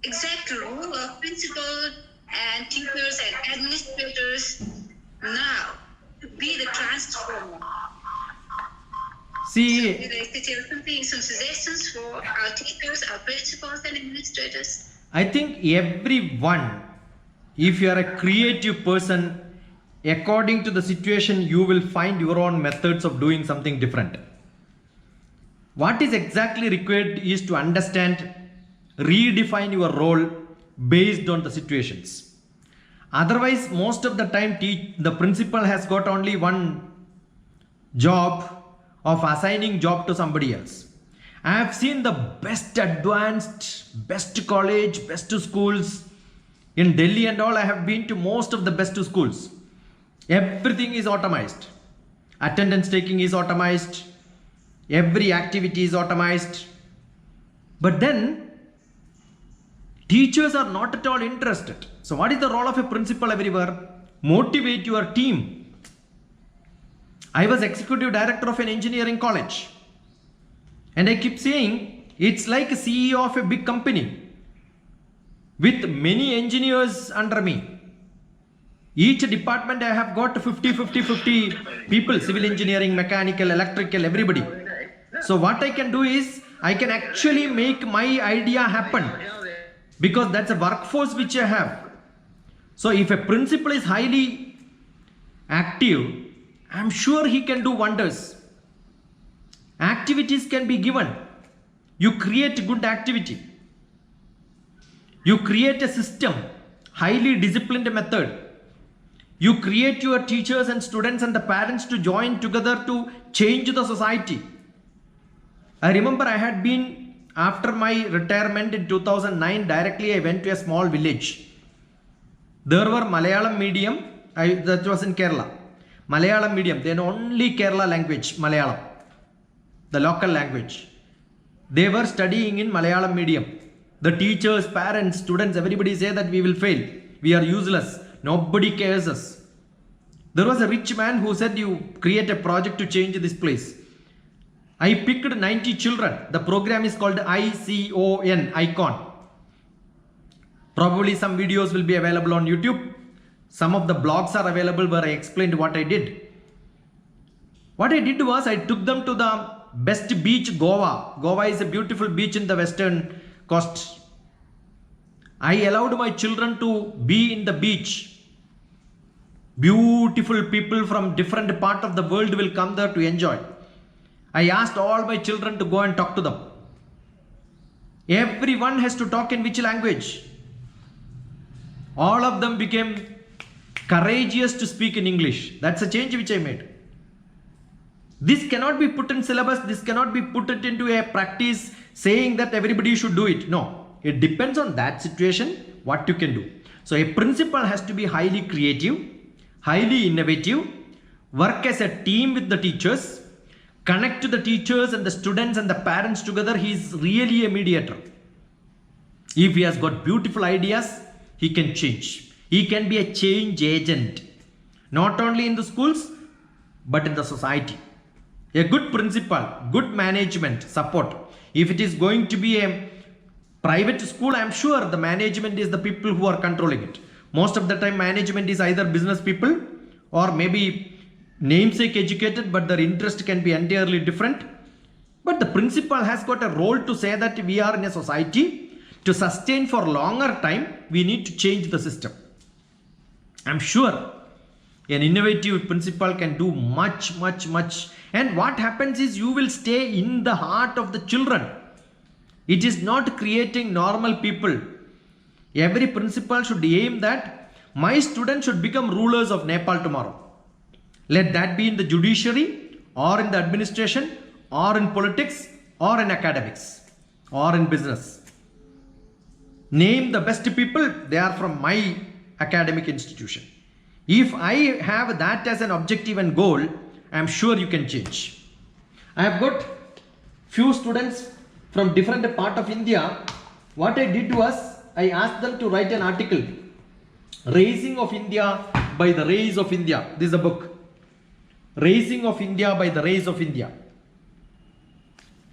exact role of principals and teachers and administrators now to be the transformer? See, Would you like to tell something, some suggestions for our teachers, our principals, and administrators? I think everyone, if you are a creative person, according to the situation, you will find your own methods of doing something different. What is exactly required is to understand, redefine your role based on the situations. Otherwise, most of the time, the principal has got only one job of assigning job to somebody else. I have seen the best advanced, best college, best schools in Delhi and all. I have been to most of the best schools. Everything is automized. Attendance taking is automized. Every activity is automized. But then Teachers are not at all interested. So what is the role of a principal everywhere? Motivate your team. I was executive director of an engineering college. And I keep saying, it's like a CEO of a big company with many engineers under me. Each department I have got 50 people, civil engineering, mechanical, electrical, everybody. So what I can do is, I can actually make my idea happen because that's a workforce which I have. So if a principal is highly active, I'm sure he can do wonders. Activities can be given. You create good activity. You create a system, highly disciplined method. You create your teachers and students and the parents to join together to change the society. I remember I had been, after my retirement in 2009, directly I went to a small village. There were Malayalam medium, that was in Kerala. Malayalam medium, then only Kerala language, Malayalam, the local language. They were studying in Malayalam medium. The teachers, parents, students, everybody say that we will fail. We are useless. Nobody cares us. There was a rich man who said, you create a project to change this place. I picked 90 children. The program is called ICON, ICON. Probably some videos will be available on YouTube. Some of the blogs are available where I explained what I did. What I did was I took them to the best beach, Goa. Goa is a beautiful beach in the western coast. I allowed my children to be in the beach. Beautiful people from different parts of the world will come there to enjoy. I asked all my children to go and talk to them. Everyone has to talk in which language? All of them became courageous to speak in English. That's a change which I made. This cannot be put in syllabus. This cannot be put it into a practice saying that everybody should do it. No, it depends on that situation, what you can do. So a principal has to be highly creative, highly innovative, work as a team with the teachers, connect to the teachers and the students and the parents together. He is really a mediator. If he has got beautiful ideas, he can change. He can be a change agent, not only in the schools, but in the society. A good principal, good management support. If it is going to be a private school, I'm sure the management is the people who are controlling it. Most of the time management is either business people or maybe namesake educated, but their interest can be entirely different. But the principal has got a role to say that we are in a society. To sustain for longer time, we need to change the system. I'm sure an innovative principal can do much. And what happens is you will stay in the heart of the children. It is not creating normal people. Every principal should aim that my students should become rulers of Nepal tomorrow. Let that be in the judiciary or in the administration or in politics or in academics or in business. Name the best people, they are from my academic institution. If I have that as an objective and goal, I am sure you can change. I have got few students from different part of India. What I did was, I asked them to write an article, Raising of India by the Rays of India. This is a book. Raising of India by the Rays of India.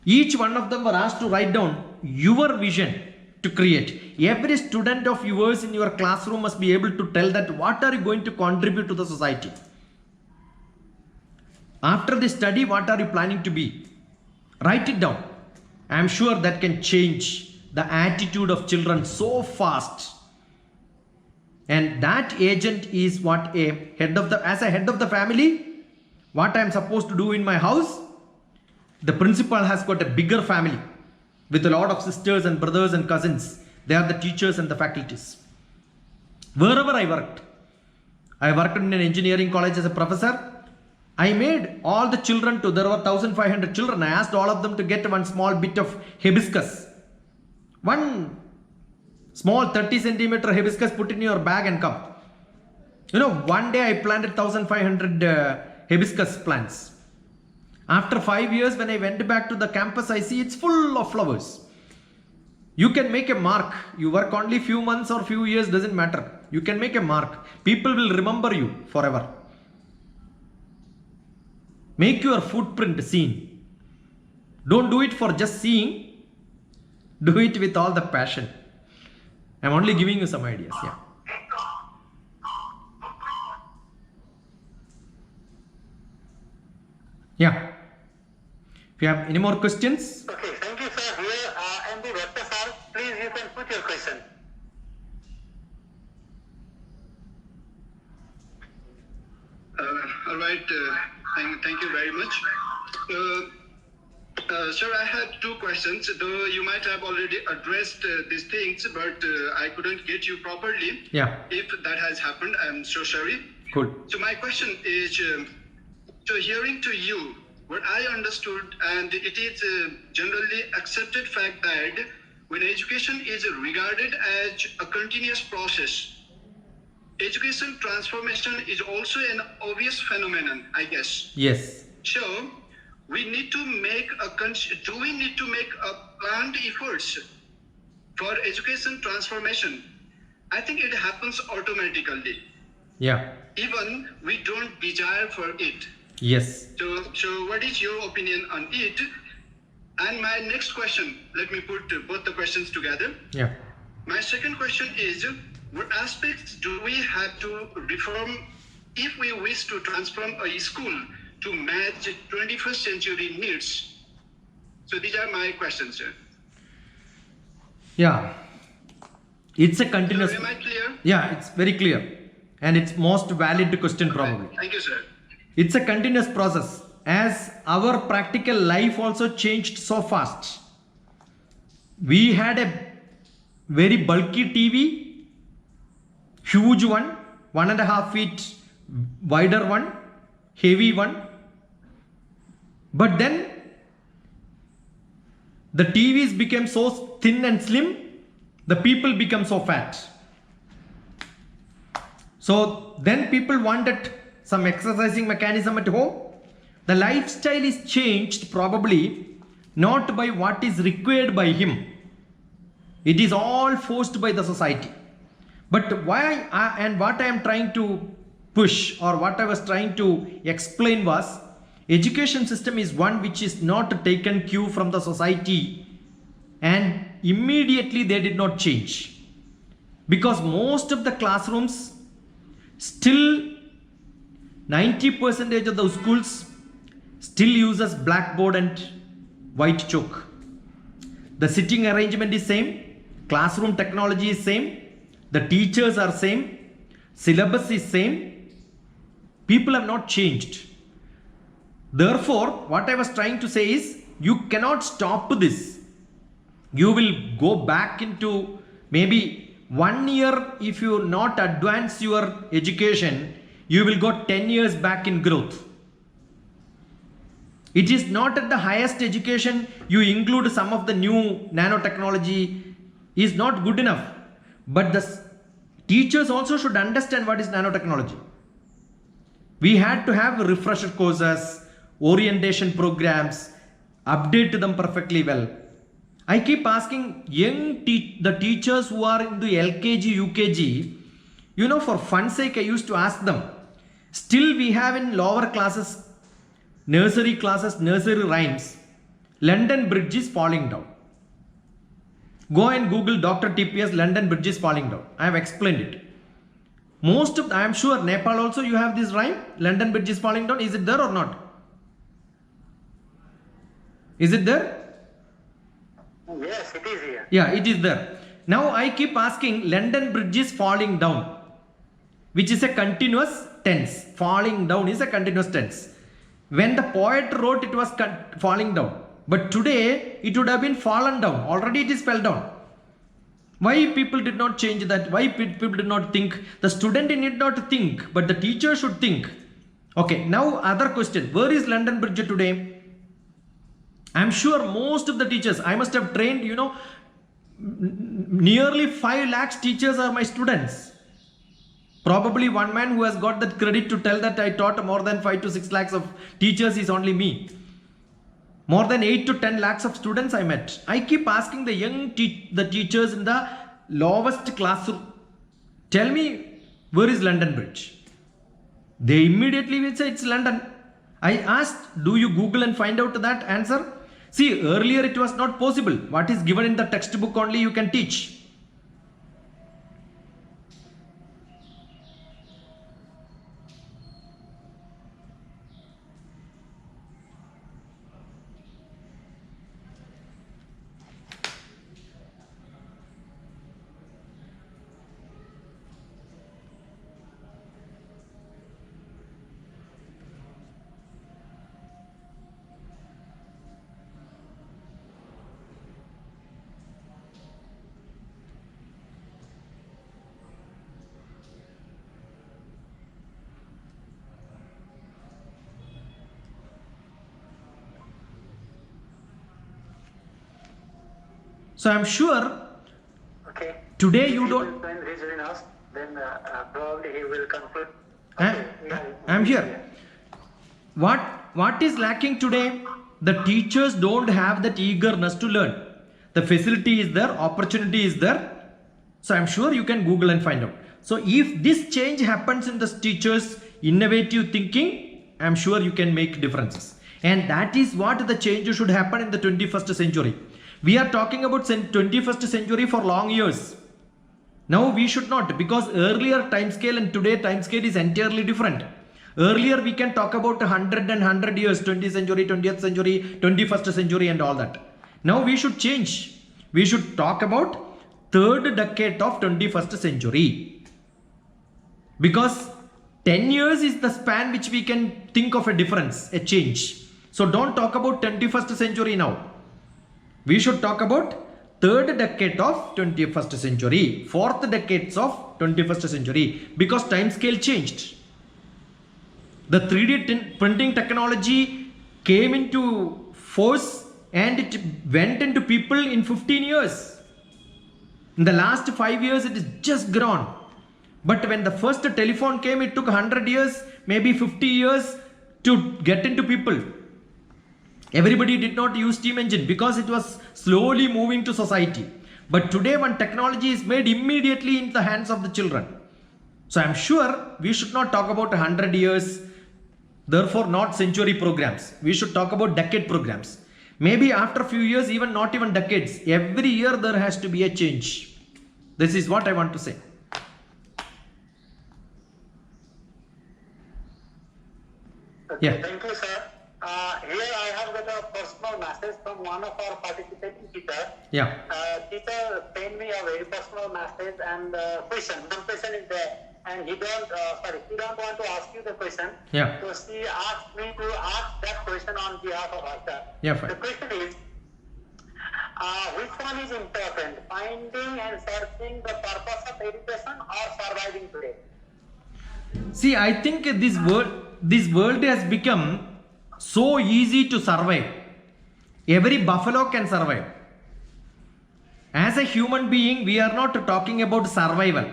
Each one of them were asked to write down your vision to create. Every student of yours in your classroom must be able to tell that what are you going to contribute to the society. After the study, what are you planning to be? Write it down. I am sure that can change the attitude of children so fast. And that agent is what as a head of the family, what I am supposed to do in my house. The principal has got a bigger family with a lot of sisters and brothers and cousins. They are the teachers and the faculties. Wherever I worked in an engineering college as a professor. I made all the children there were 1,500 children. I asked all of them to get one small bit of hibiscus. One small 30 centimeter hibiscus, put in your bag and come. One day I planted 1,500 hibiscus plants. After 5 years, when I went back to the campus, I see it's full of flowers. You can make a mark. You work only few months or few years, doesn't matter. You can make a mark. People will remember you forever. Make your footprint seen. Don't do it for just seeing. Do it with all the passion. I'm only giving you some ideas. Yeah. Yeah. If you have any more questions? Okay, thank you, sir. Here, and the Dr. sir, please you can put your question. All right. Thank you very much. Sir, I had two questions. Though you might have already addressed these things, but I couldn't get you properly. Yeah. If that has happened, I'm so sorry. Cool. So my question is, so hearing to you, what I understood, and it is a generally accepted fact that when education is regarded as a continuous process, education transformation is also an obvious phenomenon, I guess. Yes. So we need to make do we need to make a planned efforts for education transformation? I think it happens automatically. Yeah. Even we don't desire for it. Yes. So what is your opinion on it? And my next question, let me put both the questions together. Yeah. My second question is, what aspects do we have to reform if we wish to transform a school to match 21st century needs? So these are my questions, sir. Yeah. It's a continuous. Am I clear? Yeah, it's very clear. And it's most valid question probably. Thank you, sir. It's a continuous process. As our practical life also changed so fast. We had a very bulky TV, huge one, 1.5 feet wider one, heavy one. But then the TVs became so thin and slim, the people become so fat. So then people wanted some exercising mechanism at home. The lifestyle is changed probably not by what is required by him. It is all forced by the society. But why and what I am trying to push, or what I was trying to explain was, education system is one which is not taken cue from the society and immediately they did not change. Because most of the classrooms still 90% of the schools still uses blackboard and white chalk. The sitting arrangement is same, classroom technology is same, the teachers are same, syllabus is same. People have not changed. Therefore, what I was trying to say is, you cannot stop this. You will go back into maybe 1 year. If you not advance your education, you will go 10 years back in growth. It is not at the highest education you include some of the new nanotechnology is not good enough. But the teachers also should understand what is nanotechnology. We had to have refresher courses, orientation programs, update them perfectly well. I keep asking the teachers who are in the LKG, UKG, for fun sake I used to ask them. Still we have in lower classes, nursery classes, nursery rhymes, London Bridge is falling down. Go and Google Dr. TPS, London Bridge is falling down. I have explained it. I am sure Nepal also you have this rhyme, London Bridge is falling down. Is it there or not? Is it there? Yes, it is here. Yeah, it is there. Now I keep asking, London Bridge is falling down, which is a continuous tense. Falling down is a continuous tense. When the poet wrote, it was falling down. But today, it would have been fallen down. Already it is fell down. Why people did not change that? Why people did not think? The student need not think, but the teacher should think. Okay, now other question. Where is London Bridge today? I'm sure most of the teachers, I must have trained, nearly 5 lakhs teachers are my students. Probably one man who has got that credit to tell that I taught more than 5 to 6 lakhs of teachers is only me. More than 8 to 10 lakhs of students I met. I keep asking the young teachers in the lowest classroom, tell me, where is London Bridge? They immediately will say it's London. I asked, do you Google and find out that answer? See, earlier it was not possible. What is given in the textbook only you can teach. So I'm sure Okay. today you don't. When he join us, then probably he will conclude. I'm here. What is lacking today? The teachers don't have that eagerness to learn. The facility is there, opportunity is there. So I'm sure you can Google and find out. So if this change happens in the teachers' innovative thinking, I'm sure you can make differences. And that is what the change should happen in the 21st century. We are talking about 21st century for long years. Now we should not, because earlier time scale and today time scale is entirely different. Earlier we can talk about 100 years, 20th century, 20th century, 21st century and all that. Now we should change. We should talk about third decade of 21st century. Because 10 years is the span which we can think of a difference, a change. So don't talk about 21st century now. We should talk about third decade of 21st century, fourth decades of 21st century, because time scale changed. The 3D printing technology came into force and it went into people in 15 years. In the last 5 years, it is just grown. But when the first telephone came, it took 100 years, maybe 50 years to get into people. Everybody did not use steam engine because it was slowly moving to society. But today when technology is made immediately in the hands of the children. So I'm sure we should not talk about 100 years, therefore not century programs. We should talk about decade programs. Maybe after a few years, even not even decades, every year there has to be a change. This is what I want to say. Okay, Yeah. thank you, sir. Here I have got a personal message from one of our participating teachers. Yeah. Teacher sent me a very personal message and question. One question is there, and he don't want to ask you the question. Yeah. So she asked me to ask that question on behalf of her, sir. Yeah, fine. The question is, which one is important, finding and searching the purpose of education or surviving today? See, I think this world has become so easy to survive. Every buffalo can survive. As a human being, we are not talking about survival.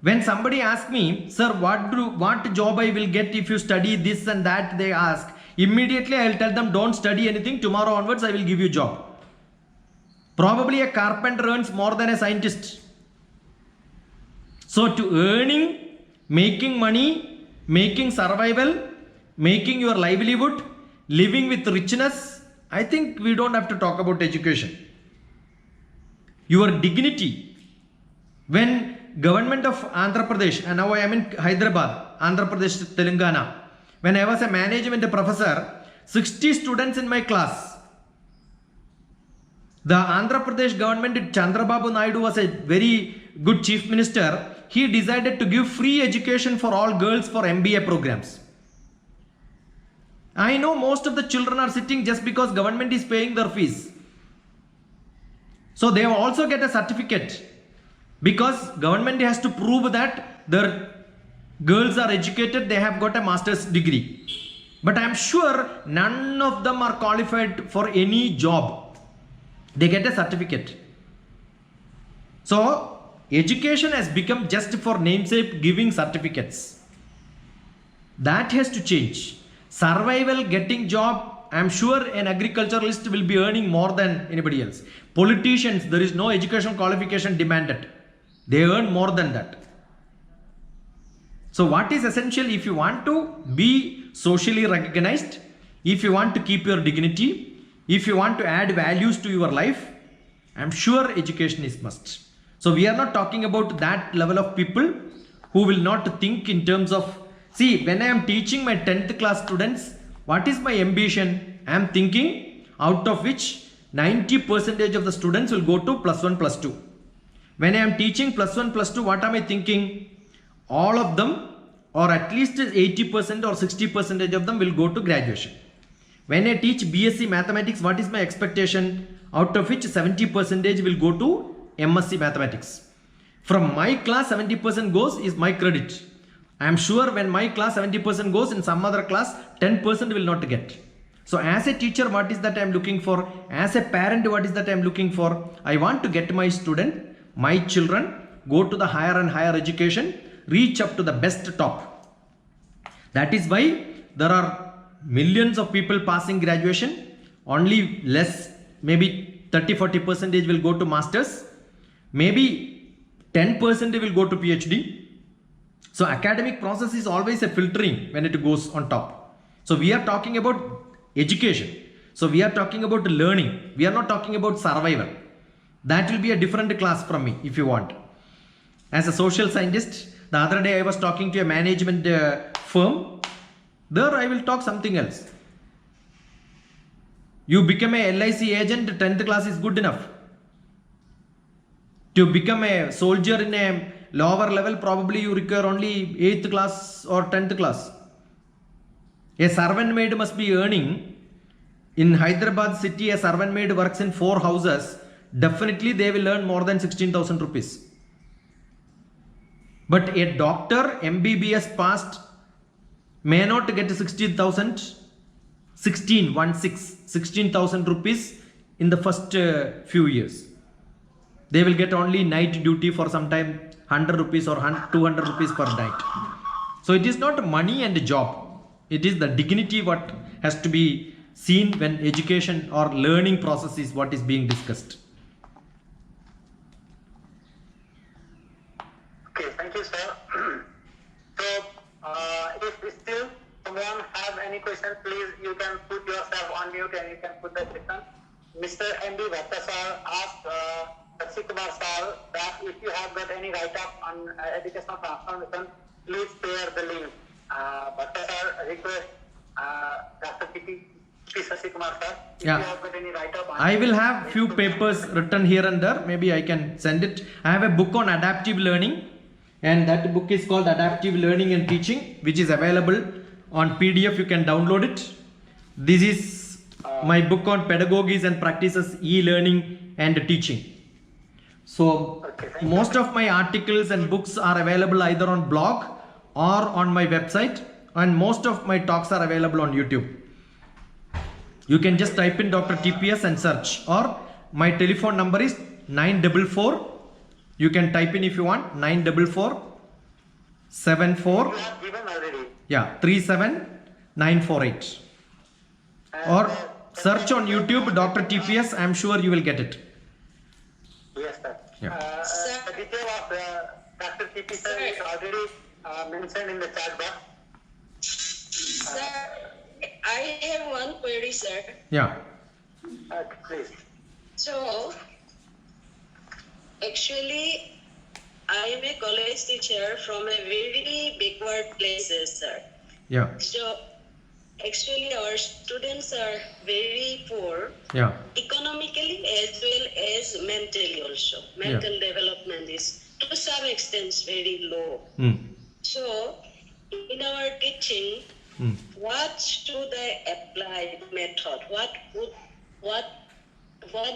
When somebody asks me, sir, what job I will get if you study this and that, they ask, immediately I will tell them, don't study anything, tomorrow onwards I will give you job. Probably a carpenter earns more than a scientist. So to earning, making money, making survival, making your livelihood, living with richness, I think we don't have to talk about education. Your dignity. When government of Andhra Pradesh, and now I am in Hyderabad, Andhra Pradesh, Telangana, when I was a management professor, 60 students in my class. The Andhra Pradesh government, Chandrababu Naidu was a very good chief minister. He decided to give free education for all girls for MBA programs. I know most of the children are sitting just because government is paying their fees. So they also get a certificate because government has to prove that their girls are educated, they have got a master's degree. But I am sure none of them are qualified for any job. They get a certificate. So education has become just for namesake giving certificates. That has to change. Survival, getting job, I'm sure an agriculturalist will be earning more than anybody else. Politicians, there is no education qualification demanded. They earn more than that. So what is essential if you want to be socially recognized, if you want to keep your dignity, if you want to add values to your life, I'm sure education is must. So we are not talking about that level of people who will not think in terms of, see, when I am teaching my 10th class students, what is my ambition? I am thinking out of which 90% of the students will go to +1, +2. When I am teaching +1, +2, what am I thinking? All of them, or at least 80% or 60% of them will go to graduation. When I teach BSc Mathematics, what is my expectation? Out of which 70% will go to MSc Mathematics. From my class 70% goes is my credit. I am sure when my class 70% goes, in some other class 10% will not get. So as a teacher, what is that I am looking for? As a parent, what is that I am looking for? I want to get my student, my children, go to the higher and higher education, reach up to the best top. That is why there are millions of people passing graduation, only less, maybe 30-40% will go to masters, maybe 10% will go to PhD. So academic process is always a filtering when it goes on top. So we are talking about education. So we are talking about learning. We are not talking about survival. That will be a different class from me if you want. As a social scientist, the other day I was talking to a management firm. There I will talk something else. You become a LIC agent, 10th class is good enough. To become a soldier in a lower level, probably you require only 8th class or 10th class. A servant maid must be earning. In Hyderabad city, a servant maid works in 4 houses. Definitely they will earn more than 16,000 rupees. But a doctor, MBBS passed, may not get 16,000 rupees in the first few years. They will get only night duty for some time, 100 rupees or 200 rupees per night. So it is not money and job. It is the dignity what has to be seen when education or learning process is what is being discussed. Okay, thank you, sir. So, if still someone have any question, please you can put yourself on mute and you can put the question. Mr. M.B. Bhatta sir asked Sakshi Kumar sir that if you have got any write-up on educational transformation, please share the link. Bhatta sir request Dr. P. Sakshi Kumar sir, if Yeah. you have got any write-up on I will have few papers written here and there. Maybe I can send it. I have a book on adaptive learning, and that book is called Adaptive Learning and Teaching, which is available on PDF. You can download it. This is my book on pedagogies and practices, e-learning and teaching. So most of my articles and books are available either on blog or on my website, and most of my talks are available on YouTube. You can just type in Dr. TPS and search, or my telephone number is 944. You can type in if you want, 944 74 you have given already. 37948, or search on YouTube Dr. TPS. I'm sure you will get it. Yes, sir. Yeah. The detail of Dr. TP sir is already mentioned in the chat box. Sir, I have one query, sir. Yeah. Please. So, actually, I am a college teacher from a very backward places, sir. Yeah. So, actually, our students are very poor, Yeah. economically as well as mentally also. Mental development is to some extent very low. So, in our teaching, what should I apply method? What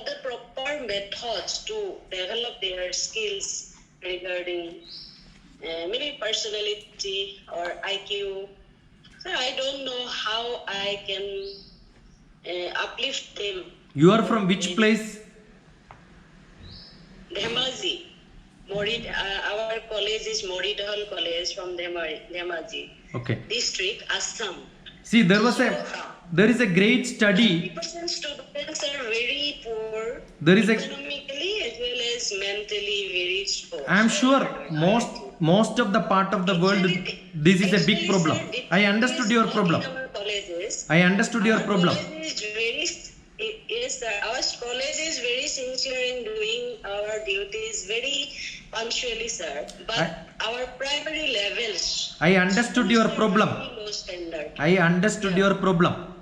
the proper methods to develop their skills regarding maybe personality or IQ? So I don't know how I can uplift them. You are from which place? Dhemaji. Our college is Moridhal College from Dhemaji Okay. district, Assam. See, there was a there is a great study. 50% students are very poor, There is a, economically as well as mentally very strong. I am sure most of the part of the world, this is a big problem. I understood your problem. I understood your problem. Yes, sir. Our college is very sincere in doing our duties very punctually, sir. But our primary levels, I understood your problem. very low standard. I understood your problem.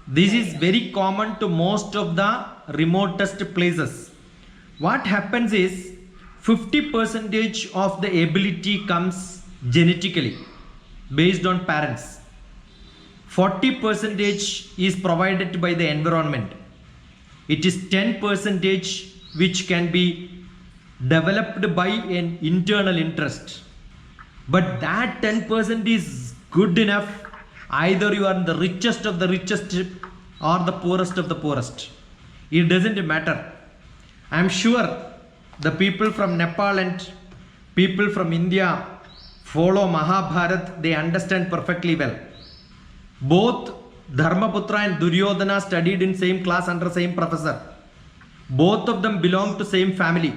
This is very common to most of the remotest places. What happens is 50% of the ability comes genetically based on parents. 40% is provided by the environment. It is 10% which can be developed by an internal interest. But that 10% is good enough. Either you are the richest of the richest or the poorest of the poorest. It doesn't matter. I am sure the people from Nepal and people from India follow Mahabharat. They understand perfectly well. Both Dharmaputra and Duryodhana studied in same class under same professor. Both of them belonged to same family.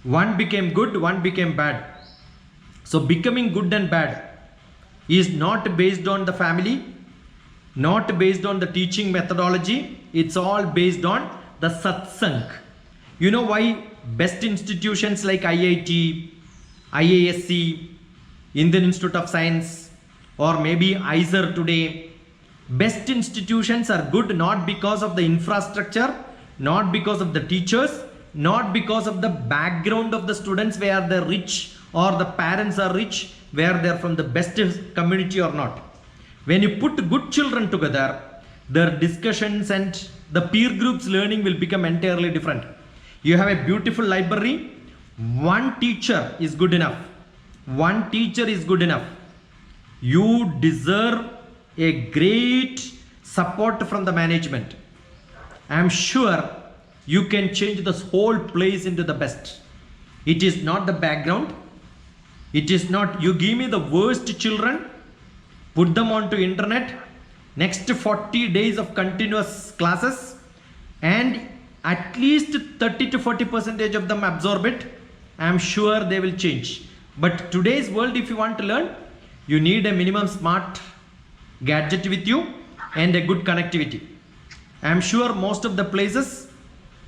One became good, one became bad. So becoming good and bad is not based on the family, not based on the teaching methodology. It's all based on the satsang. You know why best institutions like IIT, IISc, Indian Institute of Science, or maybe IISER today, best institutions are good not because of the infrastructure, not because of the teachers, not because of the background of the students, where they're rich or the parents are rich, where they're from the best community or not. When you put good children together, their discussions and the peer groups learning will become entirely different. You have a beautiful library, one teacher is good enough. One teacher is good enough. You deserve a great support from the management. I am sure you can change this whole place into the best. It is not the background. It is not you give me the worst children, put them onto internet, next 40 days of continuous classes, and at least 30 to 40% of them absorb it. I am sure they will change. But today's world, if you want to learn, you need a minimum smart gadget with you and a good connectivity. I am sure most of the places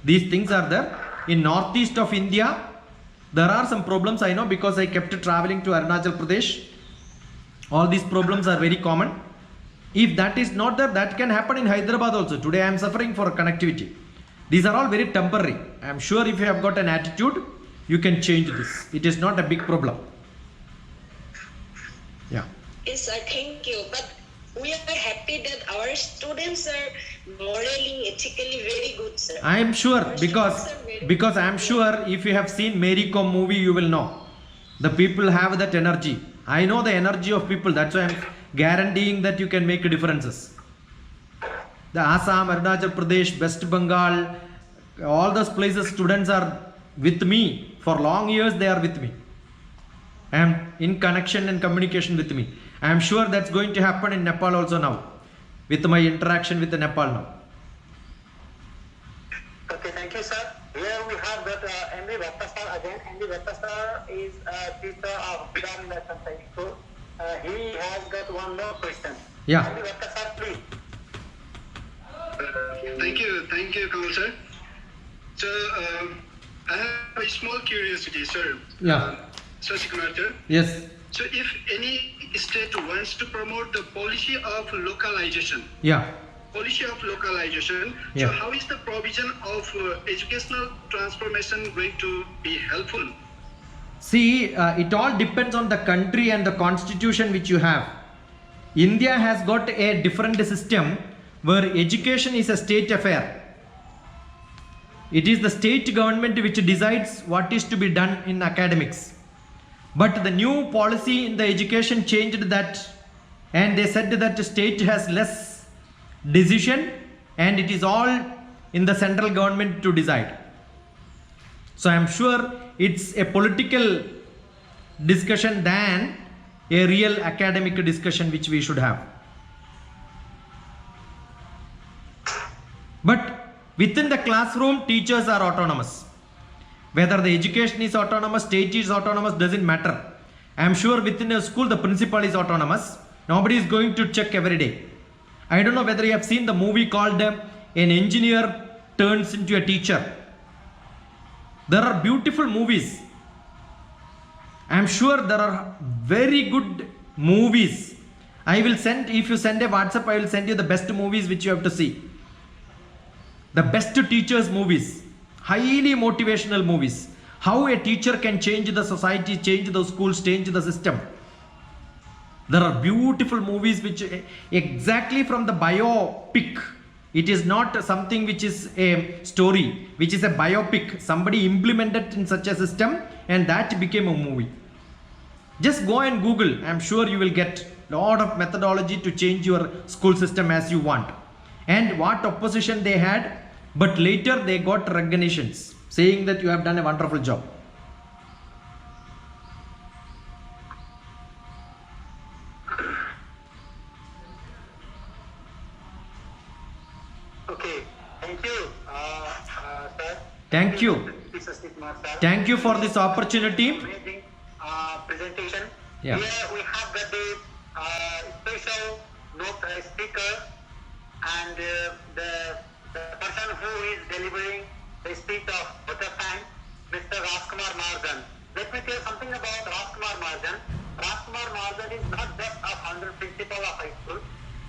these things are there. In northeast of India, there are some problems I know because I kept traveling to Arunachal Pradesh. All these problems are very common. If that is not there, that can happen in Hyderabad also. Today I am suffering for connectivity. These are all very temporary. I am sure if you have got an attitude, you can change this. It is not a big problem. Yeah. Yes, sir, thank you. But we are happy that our students are morally, ethically very good, sir. I am sure because I am sure if you have seen Mary Kom movie, you will know. The people have that energy. I know the energy of people. That's why I am guaranteeing that you can make differences. The Assam, Arunachal Pradesh, West Bengal, all those places, students are with me. For long years, they are with me. I am in connection and communication with me. I am sure that's going to happen in Nepal also now, with my interaction with Nepal now. Okay, thank you, sir. Here we have got MD Bhatta sir again. MD Bhatta sir is a teacher of Bidar National High School. He has got one more question. Yeah. MD Bhatta sir, please. Thank you, Kamal sir. So, I have a small curiosity, sir. Yeah. Sasikumar sir. Yes. So, if any state wants to promote the policy of localization, Yeah. so Yeah. how is the provision of educational transformation going to be helpful? See, it all depends on the country and the constitution which you have. India has got a different system where education is a state affair. It is the state government which decides what is to be done in academics. But the new policy in the education changed that, and they said that the state has less decision and it is all in the central government to decide. So I am sure it's a political discussion than a real academic discussion which we should have. But within the classroom, teachers are autonomous. Whether the education is autonomous, state is autonomous, doesn't matter. I am sure within a school, the principal is autonomous. Nobody is going to check every day. I don't know whether you have seen the movie called An Engineer Turns into a Teacher. There are beautiful movies. I am sure there are very good movies. I will send, if you send a WhatsApp, I will send you the best movies which you have to see. The best teachers movies, highly motivational movies. How a teacher can change the society, change the schools, change the system. There are beautiful movies which exactly from the biopic. It is not something which is a story, which is a biopic. Somebody implemented in such a system and that became a movie. Just go and Google. I am sure you will get a lot of methodology to change your school system as you want. And what opposition they had, but later they got recognitions saying that you have done a wonderful job. Okay, thank you, sir. Thank you. Mr. Satikumar, sir. Thank you for this opportunity. Amazing presentation. Yeah. Here we have the special speaker and the person who is delivering the speech of Dr. Thanks, Mr. Rajkumar Mahajan. Let me tell something about Rajkumar Mahajan. Rajkumar Mahajan is not just a founder principal of high school,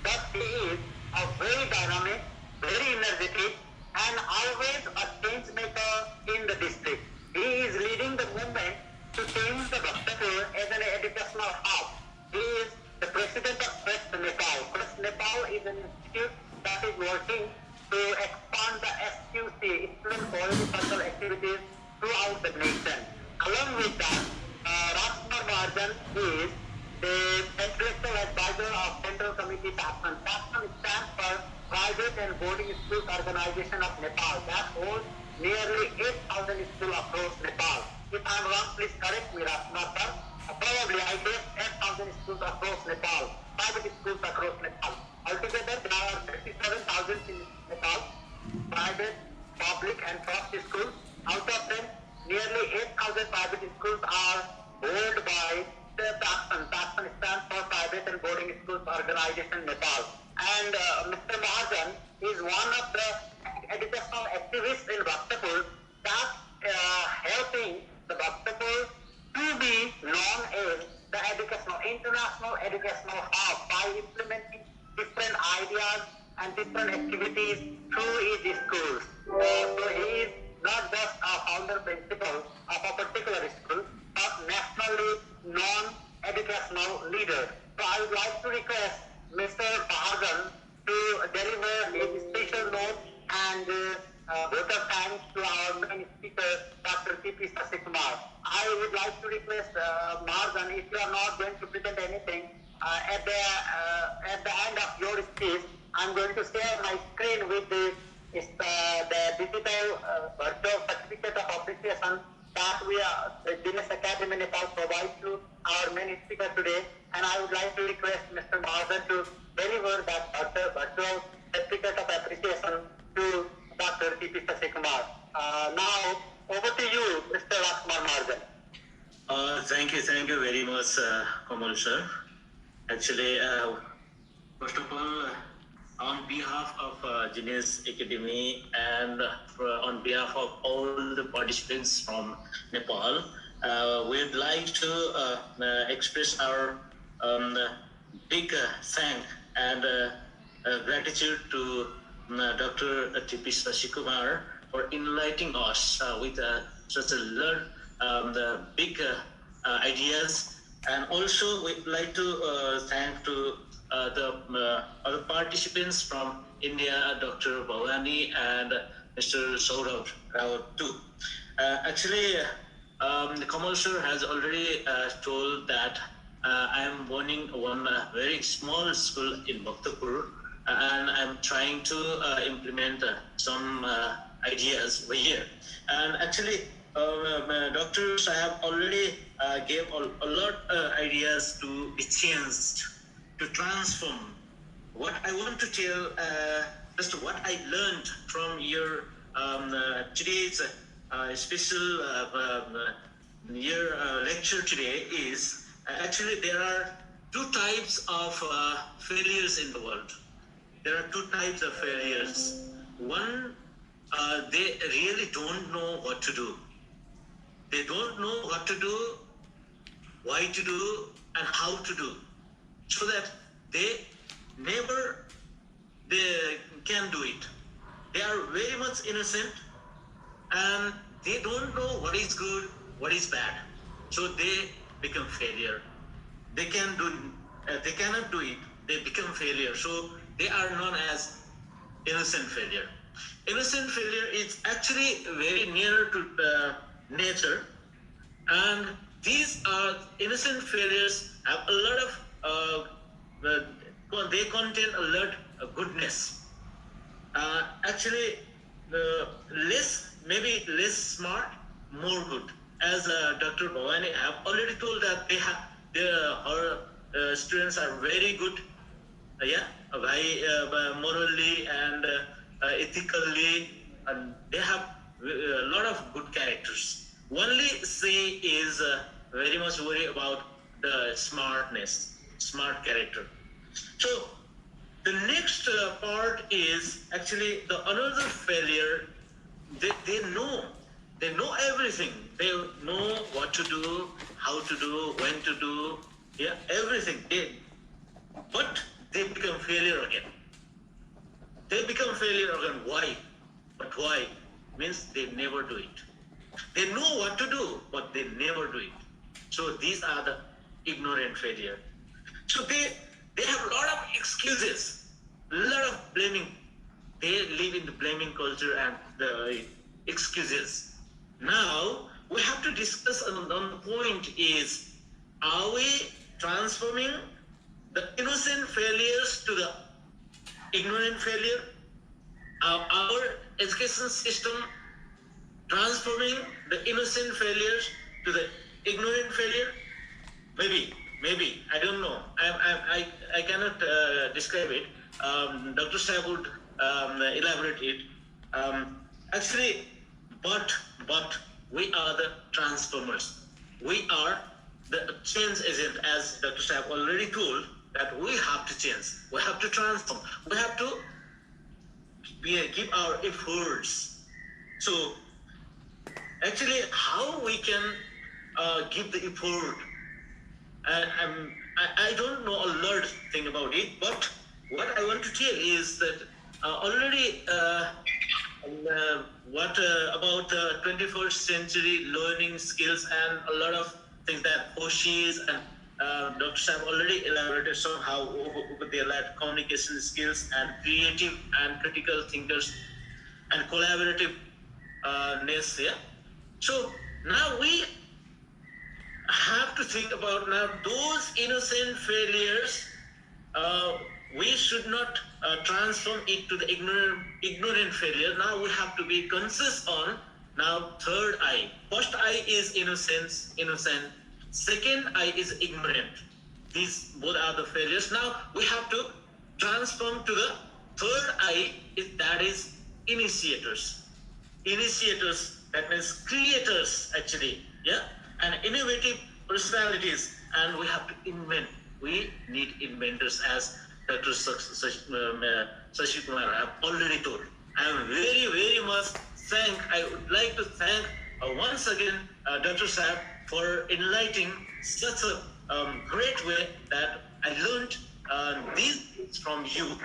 but he is a very dynamic, very energetic, and always a change maker in the district. He is leading the movement to change the Bhaktapur as an educational hub. He is the president of Quest Nepal. Quest Nepal is an institute that is working to expand the SQC, student quality control activities throughout the nation. Along with that, Rajkumar Mahajan is the intellectual advisor of Central Committee PAPSAN. PAPSAN stands for Private and Boarding Schools Organization of Nepal. That holds nearly 8,000 schools across Nepal. If I am wrong, please correct me, Rajkumar sir. Probably I guess 8,000 schools across Nepal, private schools across Nepal. Altogether, there are 37,000 in Nepal, private, public and trust schools. Out of them, nearly 8,000 private schools are owned by the PAPSAN. PAPSAN stands for Private and Boarding Schools Organization Nepal. And Mr. Mahajan is one of the educational activists in Bhaktapur that helping the Bhaktapur to be known as the international educational hub by implementing different ideas and different activities through his schools. So he is not just a founder principal of a particular school, but nationally known educational leader. So I would like to request Mr. Mahajan to deliver a special note and vote of thanks to our main speaker, Dr. T.P. Sasikumar. I would like to request Mahajan, if you are not going to present anything, at the end of your speech, I'm going to share my screen with the digital virtual certificate of appreciation that the Guinness Academy Nepal provides to our main speaker today. And I would like to request Mr. Mahajan to deliver that virtual certificate of appreciation to Dr. T.P. Sasikumar. Now, over to you, Mr. Rajkumar Mahajan. Thank you very much, Kamal sir. Actually, first of all, on behalf of Guinness Academy and on behalf of all the participants from Nepal, we'd like to express our big thanks and gratitude to Dr. T.P. Sasikumar for enlightening us with such a big ideas. And also we'd like to thank to the other participants from India, Dr. Bhavani and Mr. Saurabh Rao too. Actually, Kamal sir has already told that I am running one very small school in Bhaktapur, and I'm trying to implement some ideas over here. And actually, Dr. Sahab already gave a lot of ideas to be changed, to transform. What I want to tell just what I learned from your today's special your lecture today is actually there are two types of failures in the world. There are two types of failures. One, they really don't know what to do. They don't know what to do, why to do, and how to do, so that they can do it. They are very much innocent and they don't know what is good, what is bad. So they become failure. They cannot do it. They become failure. So they are known as innocent failure. Innocent failure is actually very near to nature, and these are innocent failures have a lot of they contain a lot of goodness. Actually, maybe less smart, more good. As Dr. Bhavani have already told that her students are very good, morally and ethically, and they have a lot of good characters. Only she is very much worried about the smart character. So the next part is actually the another failure. They know everything. They know what to do, how to do, when to do, everything. But they become failure again. They become failure again. Why? But why? Means they never do it. They know what to do, but they never do it. So these are the ignorant failure. So they have a lot of excuses, a lot of blaming. They live in the blaming culture and the excuses. Now we have to discuss on the point is, are we transforming the innocent failures to the ignorant failure? Our education system transforming the innocent failures to the ignorant failure? Maybe I don't know. I cannot describe it. Dr. Saab would elaborate it. Actually, but we are the transformers. We are the change agent, as Dr. Saab already told, that we have to change. We have to transform. We have to give our efforts. So actually, how we can give the effort? I don't know a lot thing about it, but what I want to tell is that already about 21st century learning skills and a lot of things that Hoshi's and Dr. Sam already elaborated somehow over their like communication skills and creative and critical thinkers and collaborative ness. So now we have to think about now those innocent failures. We should not transform it to the ignorant failure. Now we have to be conscious on now third eye. First eye is innocent. Second eye is ignorant. These both are the failures. Now we have to transform to the third eye, that is initiators. Initiators, that means creators actually, and innovative personalities, and we have to invent. We need inventors, as Dr. Shashi Kumar have already told. I am very, very much I would like to thank once again Dr. Saab for enlightening such a great way that I learned these things from you.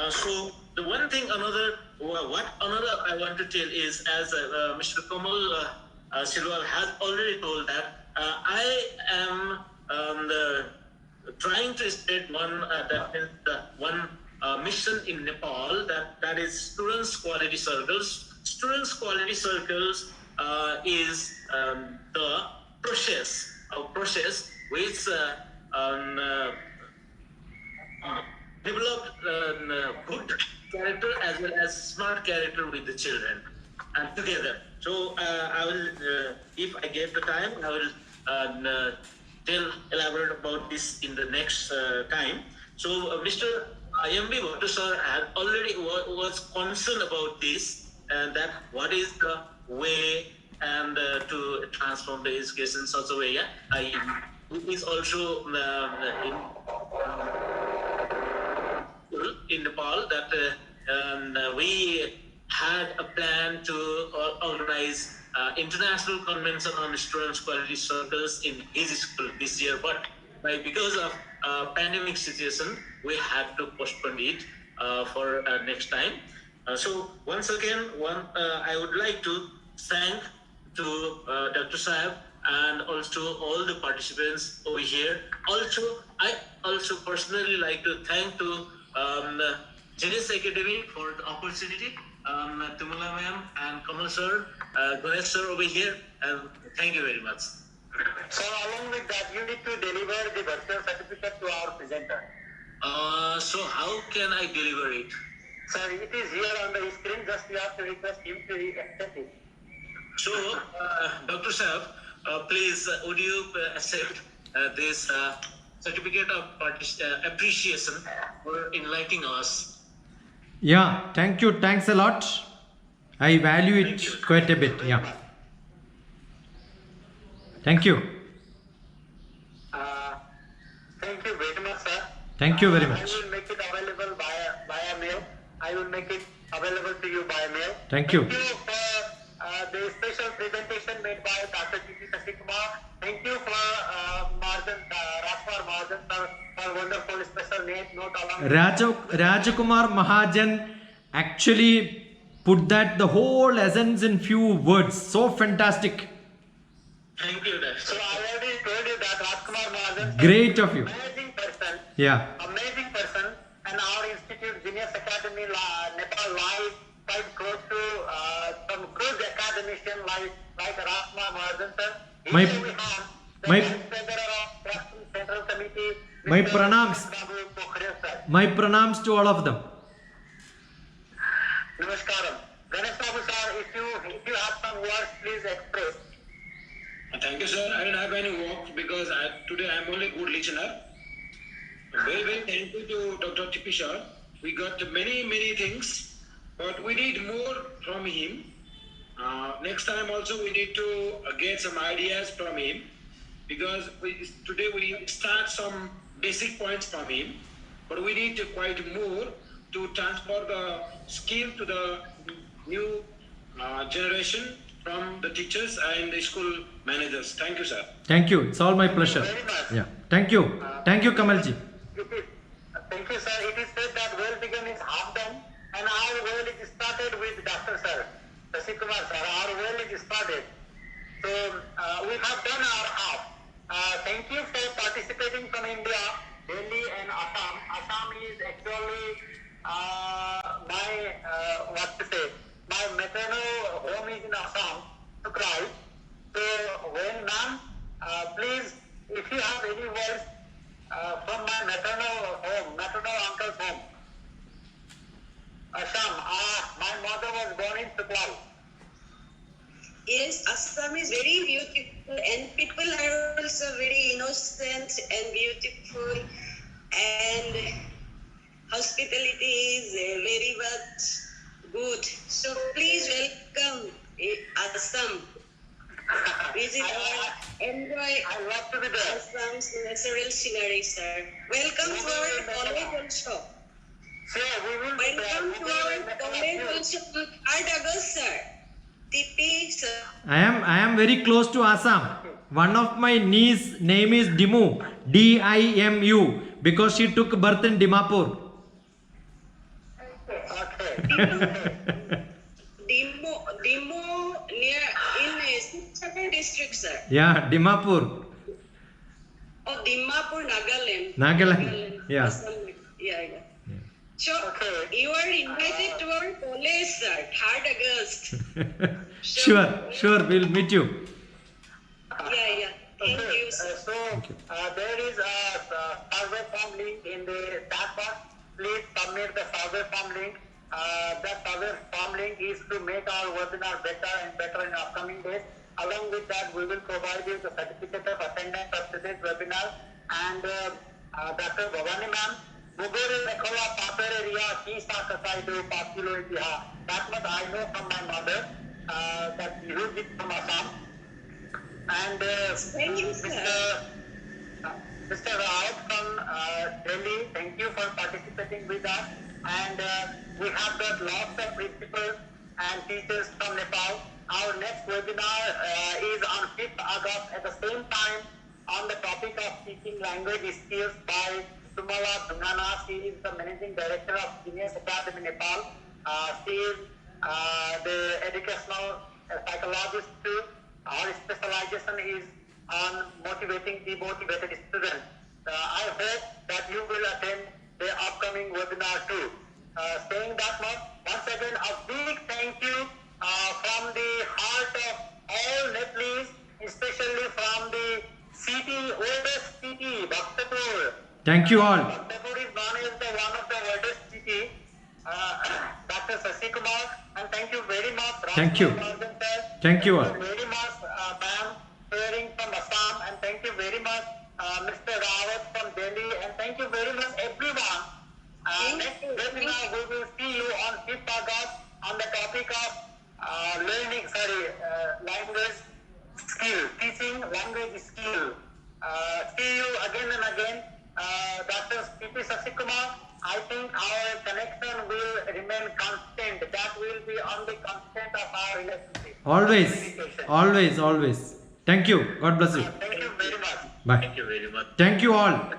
So the one thing what I want to tell is, as Mr. Kamal Silwal has already told, that I am trying to state one mission in Nepal, that is Students Quality Circles. Students Quality Circles is the process which developed good character as well as smart character with the children and together. So I will, if I get the time, I will elaborate about this in the next time. So Mr. IMB Bhattu sir had already was concerned about this, and that what is the way and to transform the education in such a way. It is also in Nepal that we had a plan to organize international convention on students' quality circles in his school this year, but because of pandemic situation, we had to postpone it for next time. So once again, I would like to thank to Dr. Saab and also all the participants over here. Also, I also personally like to thank to Genius Academy for the opportunity. Tumala ma'am and Kamal sir, Ganesh sir over here, and thank you very much. So along with that, you need to deliver the virtual certificate to our presenter. So how can I deliver it? Sir, it is here on the screen. Just you have to request him to accept it. So, Dr. Saab, please would you accept this certificate of appreciation for enlightening us? Yeah, thank you. Thanks a lot. I value it quite a bit. Yeah. Thank you. Thank you very much, sir. Thank you very I much. will make it available via mail. I will make it available to you by mail. Thank you. Thank you for the special presentation made by Dr. T.P. Sasikumar. Thank you for Rajkumar Mahajan sir for wonderful special note along. Rajakumar Mahajan actually put that the whole essence in few words. So fantastic. Thank you, Dr. So I already told you that Rajkumar Mahajan Great of you. amazing person. Yeah. Amazing person, and our institute, Genius Academy, Nepal lies quite close to some good academician like Rajkumar Mahajan sir. My- Here we have the my- Vice President of Trust Central Committee, My Mr. pranams. Babu Pokhriya sir. My pranams to all of them. Namaskaram. Ganesh Babu sir, if you have some words, please express. Thank you, sir. I don't have any work because today I am only good listener. Very thank you to Dr. T.P. sir. We got many things, but we need more from him. Next time also we need to get some ideas from him because today we start some basic points from him, but we need to quite more to transfer the skill to the new generation from the teachers and the school managers. Thank you, sir. Thank you. It's all my pleasure. Very much. Yeah. Thank you. Thank you, Kamalji. Thank you, sir. It is said that well begun is half done, and our well is started with Dr. Sir, Sasikumar sir. Our well is started. So we have done our half. Thank you for participating from India, Delhi and Assam. Assam is actually my maternal home is in Assam, Sukrai. So when ma'am, please, if you have any words from my maternal uncle's home, Assam. My mother was born in Suklai. Yes, Assam is very beautiful and people are also very innocent and beautiful and hospitality is very much good. So please welcome Assam. Visit or enjoy I love to be there. Assam's natural scenery, sir. Welcome to our college also. Sir, we will be there. Welcome to our college also. 3rd August, sir. TP, sir. I am very close to Assam. One of my niece name is Dimu, Dimu, because she took birth in Dimapur. Okay. Dimo near in Silchar district, sir. Yeah, Dimapur. Oh, Dimapur, Nagaland. Nagaland. Yeah. Assam. Yeah. So, Okay. you are invited to our college, sir. 3rd August. Sure, we'll meet you. Yeah. Thank Okay. you, sir. There is a survey form link in the chat box. Please submit the survey form link. That survey form link is to make our webinar better and better in upcoming days. Along with that, we will provide you the certificate of attendance of today's webinar. And Dr. Bhavani ma'am, Mugore Mekola Papere Ria Kisa Kasaido Pakilo Iha. That much I know from my mother, that he wrote it from Assam. And Mr. Rao from Delhi, thank you for participating with us. And we have got lots of principals and teachers from Nepal. Our next webinar is on 5th August at the same time on the topic of teaching language skills by Sumala Dhungana. She is the Managing Director of Genius Academy Nepal. She is the educational psychologist too. Our specialization is on motivating demotivated students. I hope that you will attend the upcoming webinar too. Saying that much, once again a big thank you from the heart of all Nepalese, especially from the city, oldest city, Bhaktapur. Thank you all. Bhaktapur is known as the one of the oldest city. Dr. Sasi Kumar, and thank you very much. Thank you. Thank you all. Thank you very much, ma'am, hearing from Assam, and thank you very much, Mr. Rawat from Delhi, and thank you very much, everyone. Next webinar, we will see you on 5th August on the topic of language skill, teaching language skill. See you again and again. Dr. P.P. Sasikumar, I think our connection will remain constant. That will be on the constant of our relationship. Always, always. Thank you. God bless you. Thank you very much. Bye. Thank you very much. Thank you all.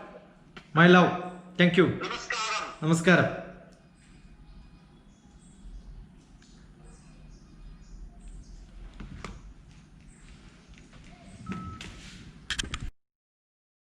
My love. Thank you. Namaskaram. Namaskaram.